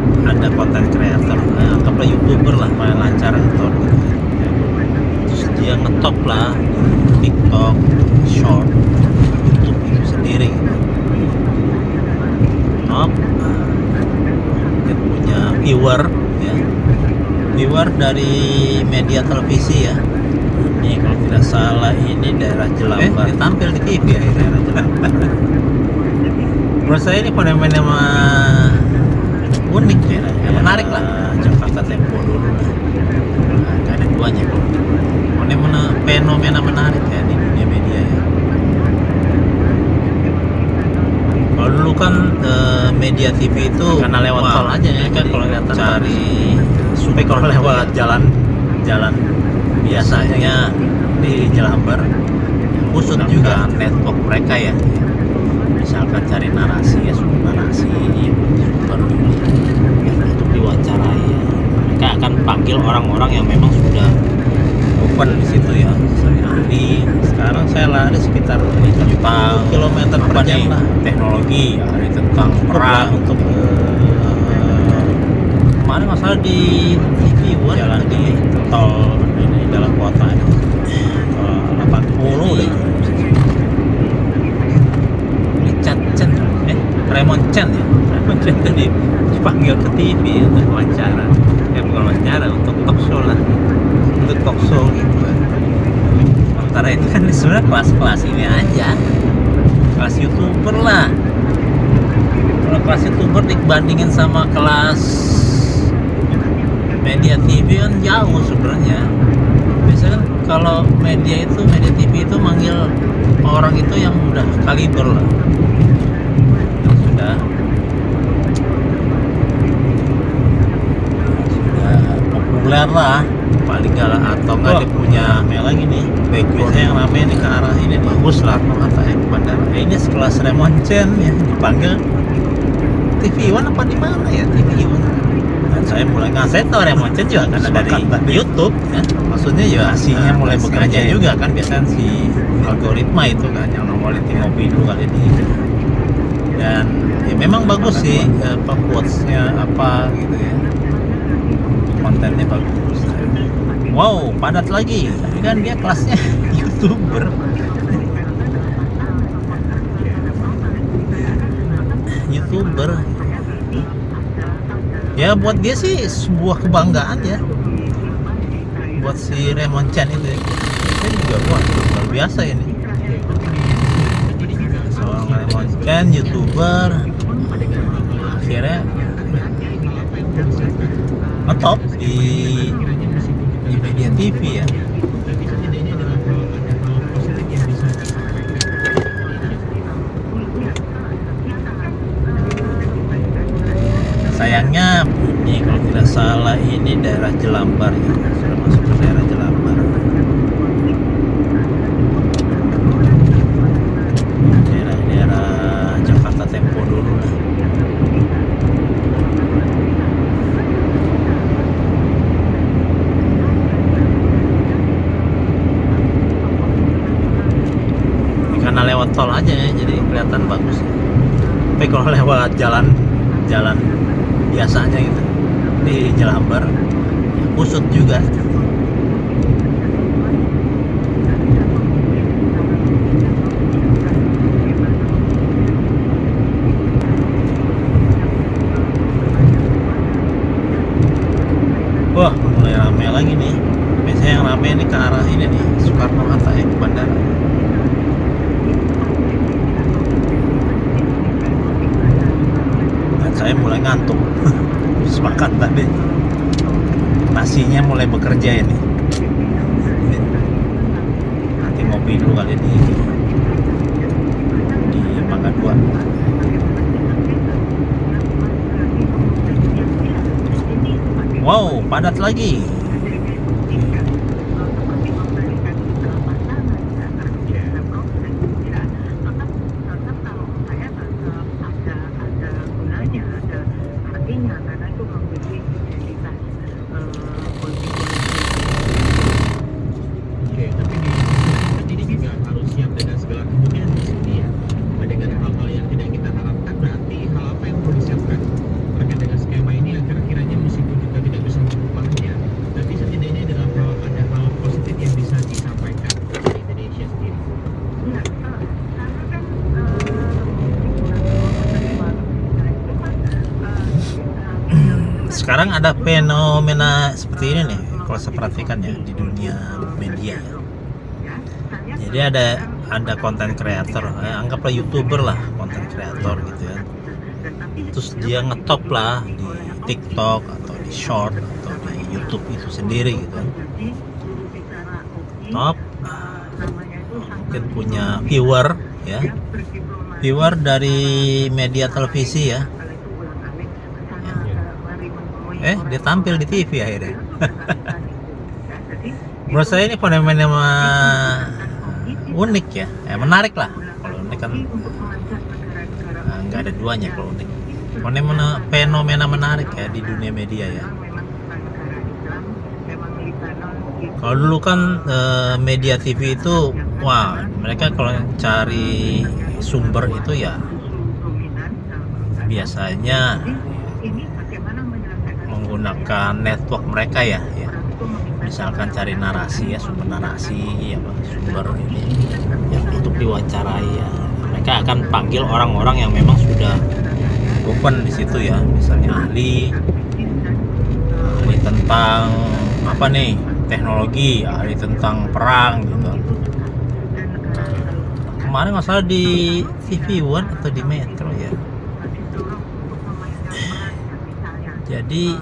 konten kreator, anggaplah YouTuber lah, main lancar gitu. Terus dia ngetop lah di TikTok, Short, YouTube itu sendiri. Top, dia punya viewer ya, viewer dari media televisi ya. Ini kalau tidak salah ini daerah Jelambar, tampil di TV ya, daerah Jelambar. Menurut saya ini fenomena unik ya, menarik lah. Jakarta Tempo dulu lah, nggak ada duanya kok. Fenomena menarik ya di dunia media ya. Kalau dulu kan media TV itu karena lewat tol aja ya, kan kalau kelihatan cari supaya kalau lewat jalan biasanya di Jelambar khusus juga network mereka ya, misalkan cari narasi ya, sumber narasi baru yang untuk diwawancarai ya. Mereka akan panggil orang-orang yang memang sudah open di situ ya, misalnya ahli. Sekarang saya lari sekitar 7 km per jam lah, teknologi ahli tentang perang untuk kemarin masalah di TV jalan di tol ini dalam kota ini 80 deh. Ini Raymond Chen ya, Raymond Chen tadi dipanggil ke TV untuk wawancara, bukan wawancara, untuk talk show lah, untuk talk show gitu kan. Sementara itu kan sebenarnya kelas-kelas ini aja, kelas YouTuber lah. Kalau kelas YouTuber dibandingin sama kelas media TV kan jauh sebenarnya. Biasanya kan kalau media TV itu manggil orang itu yang udah kaliber lah, yang sudah populer lah paling galak, atau nggak dia punya lagi nih background yang rame nih ke arah ini bagus lah katanya bandara. Ini sekelas Raymond Chen ya dipanggil TV One apa di mana ya, TV One. Dan saya mulai saya tahu Raymond Chen juga karena dari YouTube ya, maksudnya ya asinya mulai bekerja juga kan, biasanya si algoritma itu kan yang nongolin Ngopi dulu kali ini. Dan ya memang bagus sih apa quotes-nya apa gitu ya, kontennya bagus. Wow, padat lagi, tapi kan dia kelasnya YouTuber. YouTuber ya, buat dia sih sebuah kebanggaan ya, buat si Raymond Chen itu. Saya juga wah luar biasa ini, seorang Raymond Chen YouTuber akhirnya ngetop di media TV ya. Sayangnya ini kalau tidak salah ini daerah Jelambar ya, sudah masuk ke daerah Jelambar. Daerah Jakarta Tempo dulu lah. Ini karena lewat tol aja ya, jadi kelihatan bagus. Tapi kalau lewat jalan biasanya gitu di Jelambar kusut juga. mulai ngantuk. Sepakat tadi. Nasinya mulai bekerja ini. Nanti ngopi dulu kali di Mangga 2. Wow, padat lagi. Sekarang ada fenomena seperti ini nih, kalau saya perhatikan ya di dunia media ya. Jadi ada konten kreator, anggaplah YouTuber lah, konten kreator gitu ya. Terus dia ngetop lah di TikTok atau di Short atau di YouTube itu sendiri gitu kan. Top, mungkin punya viewer ya, viewer dari media televisi ya. Dia tampil di TV akhirnya. Menurut saya ini fenomena unik ya, menarik lah. Kalau unik kan nggak ada duanya kalau unik. Fenomena menarik ya di dunia media ya. Kalau dulu kan media TV itu, wah mereka kalau cari sumber itu ya biasanya menggunakan network mereka ya. Misalkan cari narasi ya, sumber narasi ya, sumber ini yang untuk diwawancarai ya. Mereka akan panggil orang-orang yang memang sudah open di situ ya, misalnya ahli tentang apa nih, teknologi, ahli tentang perang gitu. Kemarin nggak salah di TV One atau di Metro ya. Jadi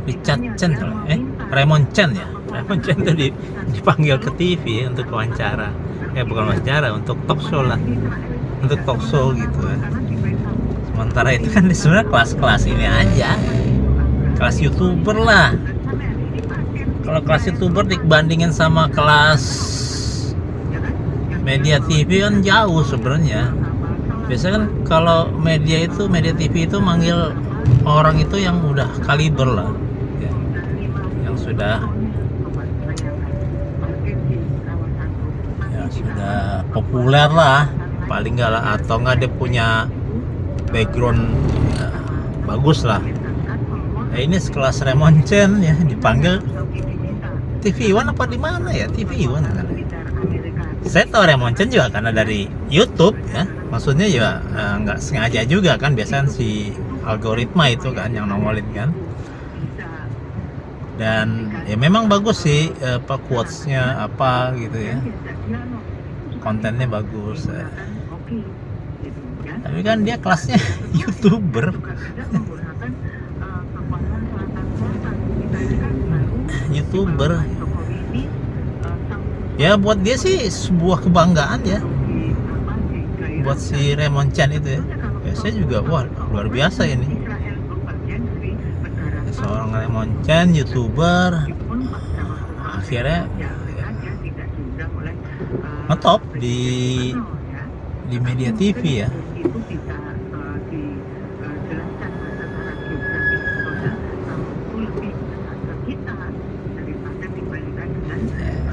Richard Chen, Raymond Chen ya. Raymond Chen itu dipanggil ke TV untuk wawancara. Bukan wawancara, untuk talk show lah. Untuk talk show gitu kan. Sementara itu kan sebenarnya kelas-kelas ini aja. Kelas YouTuber lah. Kalau kelas YouTuber dibandingin sama kelas media TV kan jauh sebenarnya. Biasanya kan kalau media TV itu manggil orang itu yang udah kaliber lah ya, yang sudah populer lah paling nggak lah, atau nggak dia punya background ya, bagus lah. Ini sekelas Raymond Chen ya dipanggil TV One apa di mana ya, TV One kan. Saya tahu Raymond Chen juga karena dari YouTube ya, maksudnya ya nggak sengaja juga kan, biasanya si algoritma itu kan yang nongolin kan. Dan ya memang bagus sih apa quotes-nya apa gitu ya, kontennya bagus ya. Tapi kan dia kelasnya YouTuber. YouTuber ya, buat dia sih sebuah kebanggaan ya, buat si Raymond Chen itu ya. Saya juga wah luar biasa ini, seorang Raymond Chen YouTuber akhirnya ya, ngetop di media TV ya.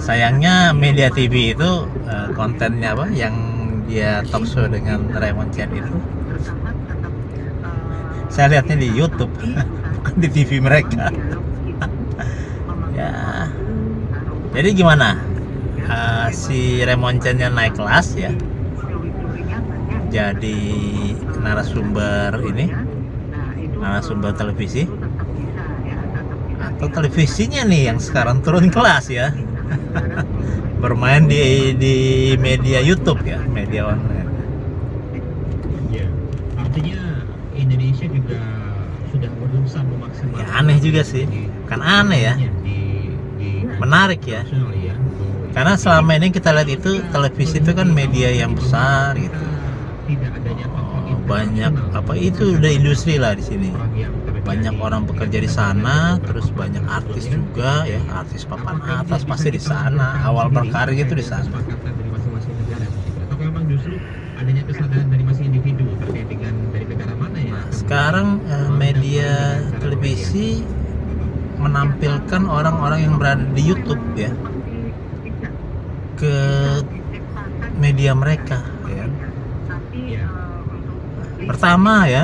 Sayangnya media TV itu kontennya apa yang dia talk show dengan Raymond Chen itu saya lihatnya di YouTube bukan di TV mereka. Ya jadi gimana, si Raymond Chen nya naik kelas ya, jadi narasumber televisi, atau televisinya nih yang sekarang turun kelas ya. Bermain di media YouTube ya, media online. Ya, artinya Indonesia juga sudah berusaha memaksimalkan. Ya, aneh juga sih, kan aneh ya, menarik ya. Karena selama ini kita lihat itu televisi itu kan media yang besar gitu. Banyak apa itu udah industri lah di sini. Banyak orang bekerja di sana, terus banyak artis juga ya, artis papan atas pasti di sana. Awal berkarir itu di sana. Atau memang justru adanya kesadaran dari masing individu terkait dengan dari negara mana ya? Sekarang media televisi menampilkan orang-orang yang berada di YouTube ya ke media mereka ya. Pertama ya,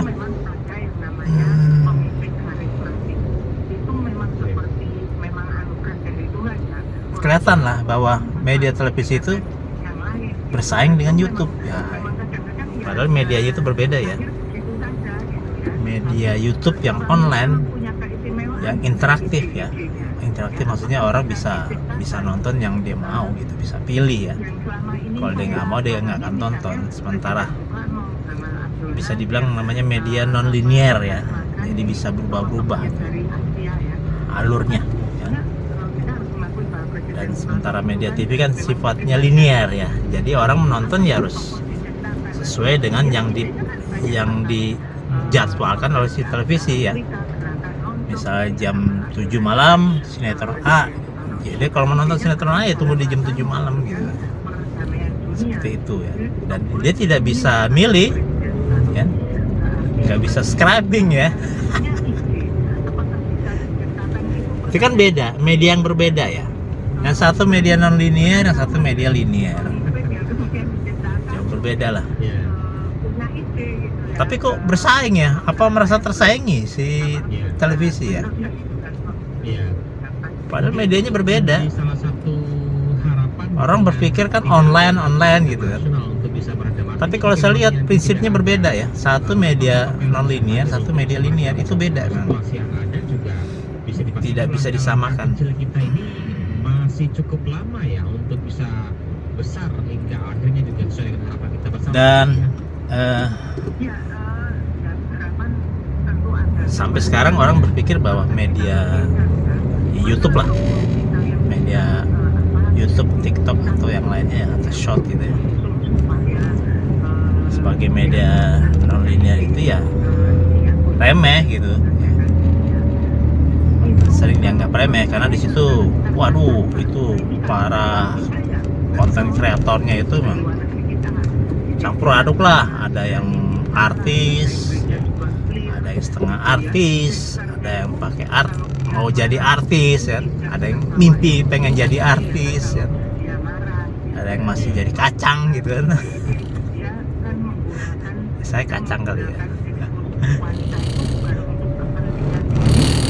kelihatan lah bahwa media televisi itu bersaing dengan YouTube ya. Padahal medianya itu berbeda ya. Media YouTube yang online, yang interaktif ya. Interaktif maksudnya orang bisa nonton yang dia mau gitu, bisa pilih ya. Kalau dia nggak mau dia nggak akan tonton. Sementara bisa dibilang namanya media non linear ya, jadi bisa berubah-ubah gitu, alurnya ya. Dan sementara media TV kan sifatnya linear ya, jadi orang menonton ya harus sesuai dengan yang dijadwalkan oleh si televisi ya. Misalnya jam 7 malam sinetron A, jadi kalau menonton sinetron A ya tunggu di jam 7 malam gitu, seperti itu ya. Dan dia tidak bisa milih ya, nggak bisa scrubbing ya. Itu kan beda, media yang berbeda ya. Yang satu media non linear, yang satu media linear, yang berbeda lah. Tapi kok bersaing ya? Apa merasa tersaingi si televisi ya? Padahal medianya berbeda. Orang berpikir kan online gitu kan. Tapi kalau saya lihat prinsipnya berbeda ya. Satu media non linear, satu media linear, itu beda kan. Tidak bisa disamakan. Kita ini masih cukup lama ya untuk bisa besar hingga akhirnya juga sesuai dengan harapan kita bersama. Dan sampai sekarang orang berpikir bahwa media YouTube lah, media YouTube, TikTok atau yang lainnya atau short gitu ya, sebagai media non linear itu ya remeh gitu, sering dianggap remeh karena di situ, waduh, itu para konten kreatornya itu memang campur aduk lah, ada yang artis, ada yang setengah artis, ada yang pakai mau jadi artis ya, ada yang mimpi pengen jadi artis ya, ada yang masih jadi kacang gitu kan. Saya kacang kali ya.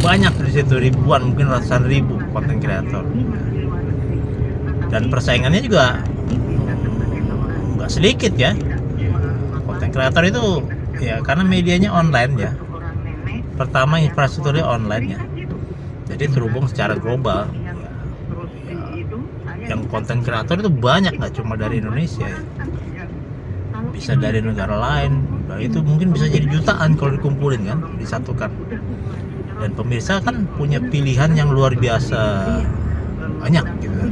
Banyak di situ, ribuan, mungkin ratusan ribu konten kreator. Dan persaingannya juga nggak sedikit ya. Konten kreator itu ya karena medianya online ya. Pertama infrastrukturnya online ya. Jadi terhubung secara global. Yang konten kreator itu banyak, nggak cuma dari Indonesia ya. Bisa dari negara lain. Nah, itu mungkin bisa jadi jutaan kalau dikumpulin kan, disatukan. Dan pemirsa kan punya pilihan yang luar biasa banyak gitu kan.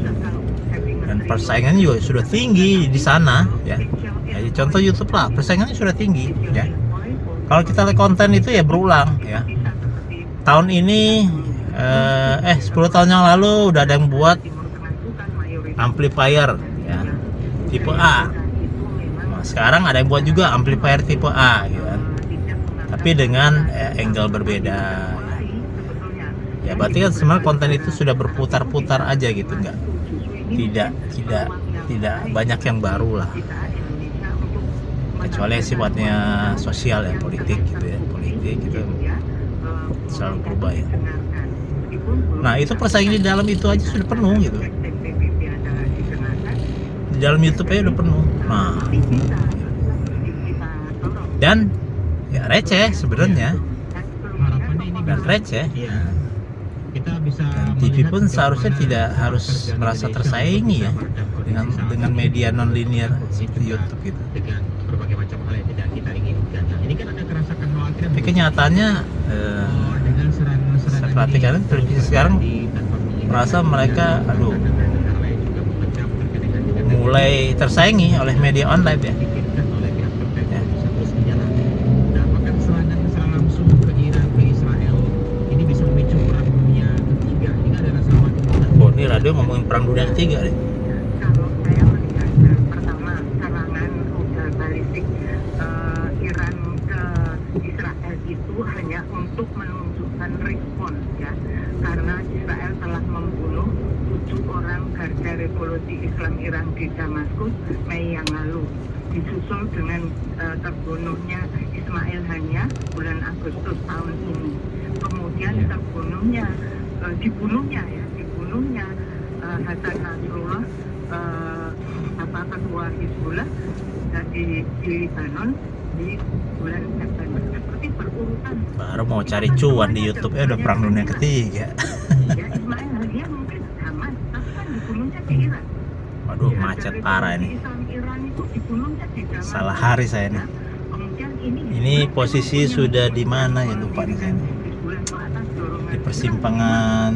Dan persaingannya juga sudah tinggi di sana ya. Jadi contoh YouTube lah, persaingannya sudah tinggi ya. Kalau kita lihat konten itu ya berulang ya. Tahun ini 10 tahun yang lalu udah ada yang buat amplifier ya, tipe A. Nah, sekarang ada yang buat juga amplifier tipe A gitu kan. Tapi dengan angle berbeda. Ya berarti kan sebenarnya konten itu sudah berputar-putar aja gitu, tidak banyak yang baru lah, kecuali yang sifatnya sosial ya, politik gitu ya, politik gitu selalu berubah ya. Nah itu persaingan di dalam itu aja sudah penuh gitu, di dalam YouTube aja udah penuh. Nah dan ya receh sebenarnya, dan receh. Dan TV pun seharusnya tidak harus merasa tersaingi ya dengan media non linear seperti YouTube gitu. Tapi kenyataannya saya perhatikan televisi sekarang merasa mereka mulai tersaingi oleh media online ya. Oh, ini radio ngomongin perang dunia ketiga deh. Kalau saya melihat pertama serangan rudal balistik Iran ke Israel itu hanya untuk menunjukkan respons ya, karena Israel telah membunuh 7 orang garda revolusi Islam Iran di Damaskus Mei yang lalu, disusul dengan terbunuhnya Ismail Haniya bulan Agustus tahun ini. Kemudian dibunuhnya Hasan Nasrullah, ketua Hizbullah di Lebanon di bulan September. Seperti berurutan. Baru mau cari cuan di YouTube ya udah perang dunia ketiga. Ya, Ismail Haniya mungkin Hamas, tapi kan dibunuhnya di Iran. Waduh, macet parah ini. Iran itu dibunuhnya di Damaskus. Salah hari saya nih. Kemudian Ini posisi sudah di mana ya, lupa nih saya. Di persimpangan.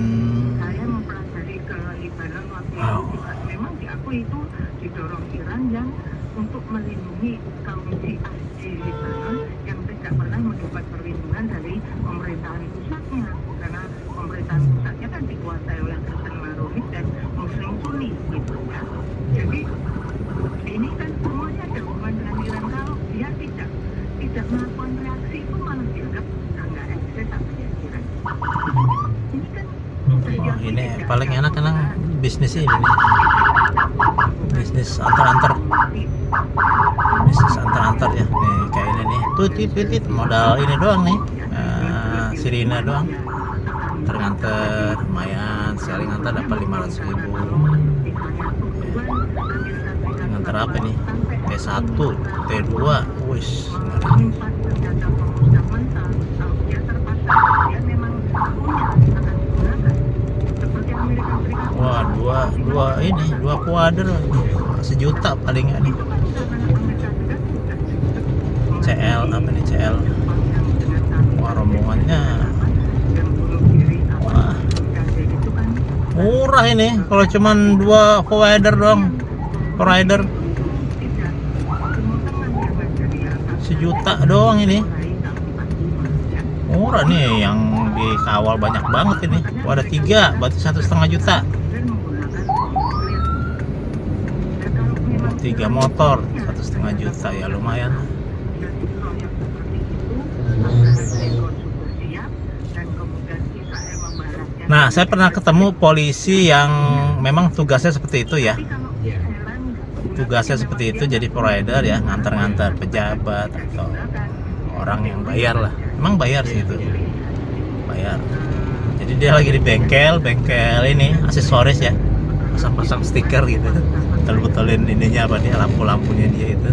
Saya mempelajari ke Lebanon waktu itu. Memang diakui itu didorong Iran yang untuk melindungi kaum Syiah di Lebanon yang tidak pernah mendapat perlindungan dari pemerintahan pusatnya, karena pemerintahan pusatnya kan dikuasai oleh Kristen Maronit dan Muslim Sunni gitu ya. Jadi ini kan semuanya ada hubungan dengan Iran. Kalau dia tidak melakukan reaksi itu malah dianggap nggak eksis apa ya Iran. Ini kan Ini paling enak bisnis ini nih. Bisnis antar-antar ya nih, kayak ini nih tutit modal ini doang nih, sirine doang nganter lumayan, sekali nganter dapat 500.000. Nganter apa nih, T1 T2 wis wah, dua kuadr sejuta paling nggak nih. CL wah, rombongannya wah murah ini kalau cuman 2 provider doang, sejuta doang ini, murah nih. Yang dikawal banyak banget ini. Wah, ada 3 berarti 1,5 juta. 3 motor 1,5 juta ya, lumayan. Nah, saya pernah ketemu polisi yang memang tugasnya seperti itu ya. Tugasnya seperti itu, jadi provider ya, ngantar-ngantar pejabat atau orang yang bayar lah. Emang bayar sih itu. Bayar. Jadi dia lagi di bengkel ini aksesoris ya. Pasang-pasang stiker gitu. Betul-betulin ininya apa nih, lampu-lampunya dia itu.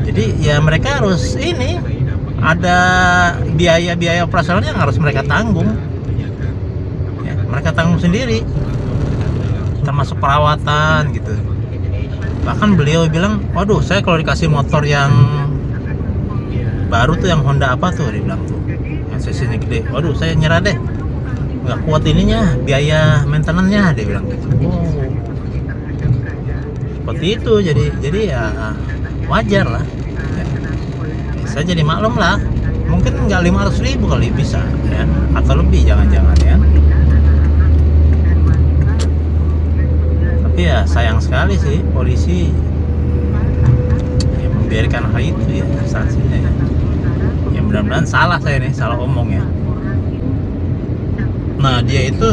Jadi ya mereka harus ini, ada biaya-biaya operasionalnya yang harus mereka tanggung. Ya, mereka tanggung sendiri, termasuk perawatan gitu. Bahkan beliau bilang, waduh, saya kalau dikasih motor yang baru tuh, yang Honda apa tuh, dia bilang tuh, yang cc-nya gede, waduh, saya nyerah deh, nggak kuat ininya, biaya maintenance-nya, dia bilang gitu. Oh, seperti itu. Jadi ya wajar lah ya. Saya jadi maklum lah, mungkin nggak 500.000 kali bisa ya, atau lebih jangan-jangan ya. Tapi ya sayang sekali sih polisi ya membiarkan hal itu ya, sanksinya ya. Ya mudah-mudahan salah saya nih, salah omong ya. Nah, dia itu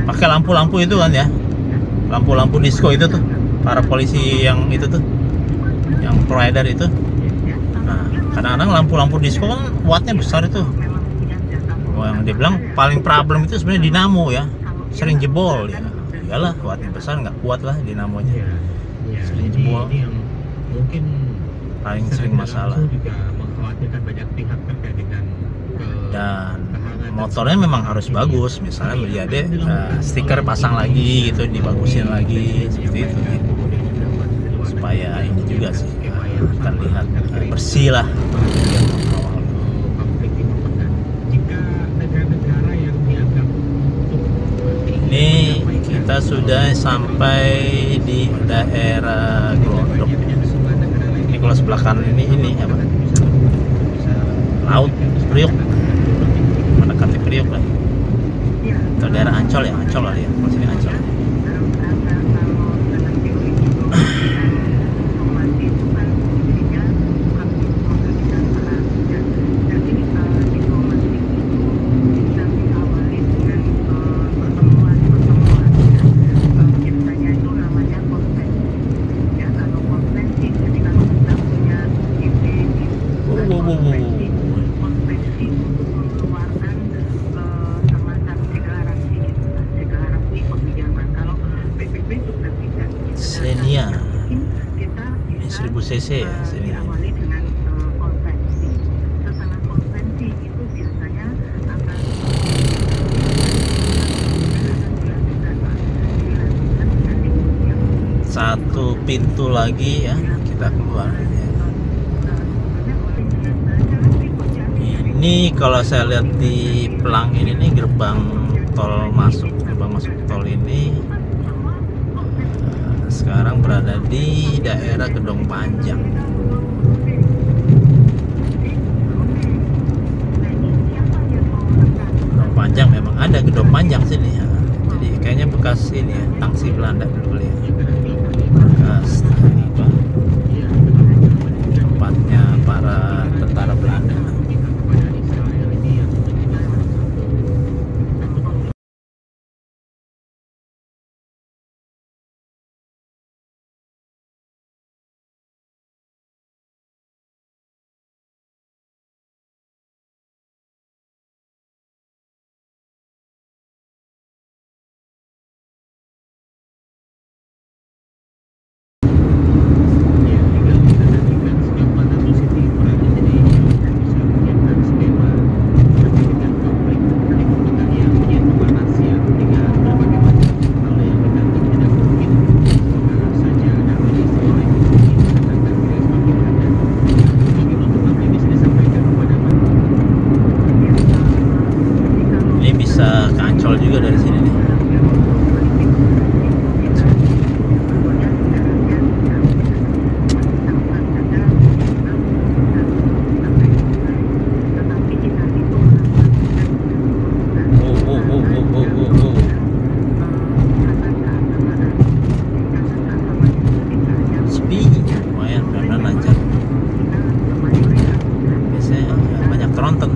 pakai lampu-lampu itu kan ya, lampu-lampu disco itu tuh, para polisi yang itu tuh, yang provider itu. Nah, kadang-kadang lampu-lampu disco kan wattnya besar itu. Oh, yang dia bilang paling problem itu sebenarnya dinamo ya, sering jebol ya. Iyalah, wattnya besar nggak kuat lah dinamonya, sering jebol. Mungkin paling sering masalah. juga mengkhawatirkan banyak pihak terkait dengan Dan motornya memang harus bagus, misalnya ya deh stiker pasang lagi gitu, dibagusin lagi seperti itu ya. Supaya ini juga sih terlihat bersih lah. Ini kita sudah sampai di daerah Glodok. Ini kalau sebelah kanan ini apa? Laut Priok, mendekati Priok lah. Atau daerah Ancol ya, Ancol kali ya, masih Ancol. Xenia ini 1000 cc ya sini. Satu pintu lagi ya kita keluar. Ini kalau saya lihat di pelang ini nih, gerbang masuk tol ini sekarang berada di daerah Gedong Panjang. Gedong Panjang memang ada Gedong Panjang sini ya. Jadi kayaknya bekas ini ya, tangsi Belanda dulu ya. Bekas apa? Tempatnya para tentara Belanda. Juga dari sini nih. Sepi, lumayan karena lancar. Biasanya banyak tronton.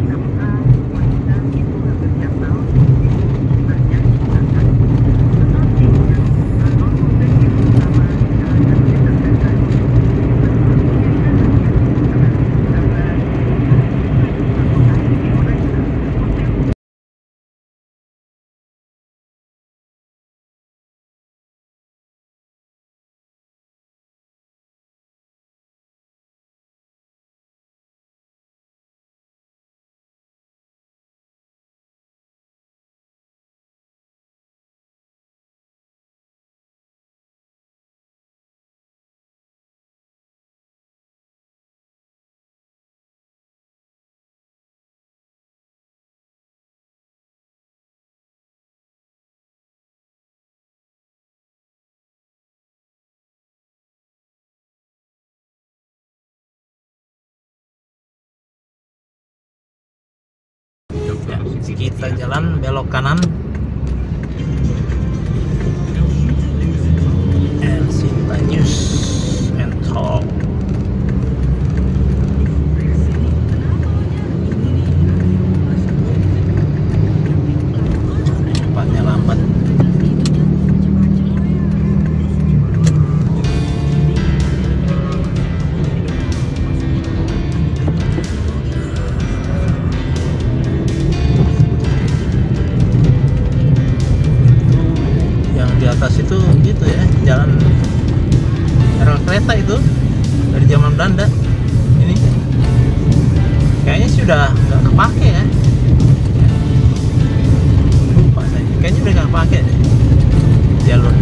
Ya, kita jalan belok kanan. El Sintanyus and Tol. Tempatnya lambat. Atas itu gitu ya, jalan rel kereta itu dari zaman Belanda. Ini kayaknya sudah nggak kepake ya. kayaknya udah nggak pakai deh jalur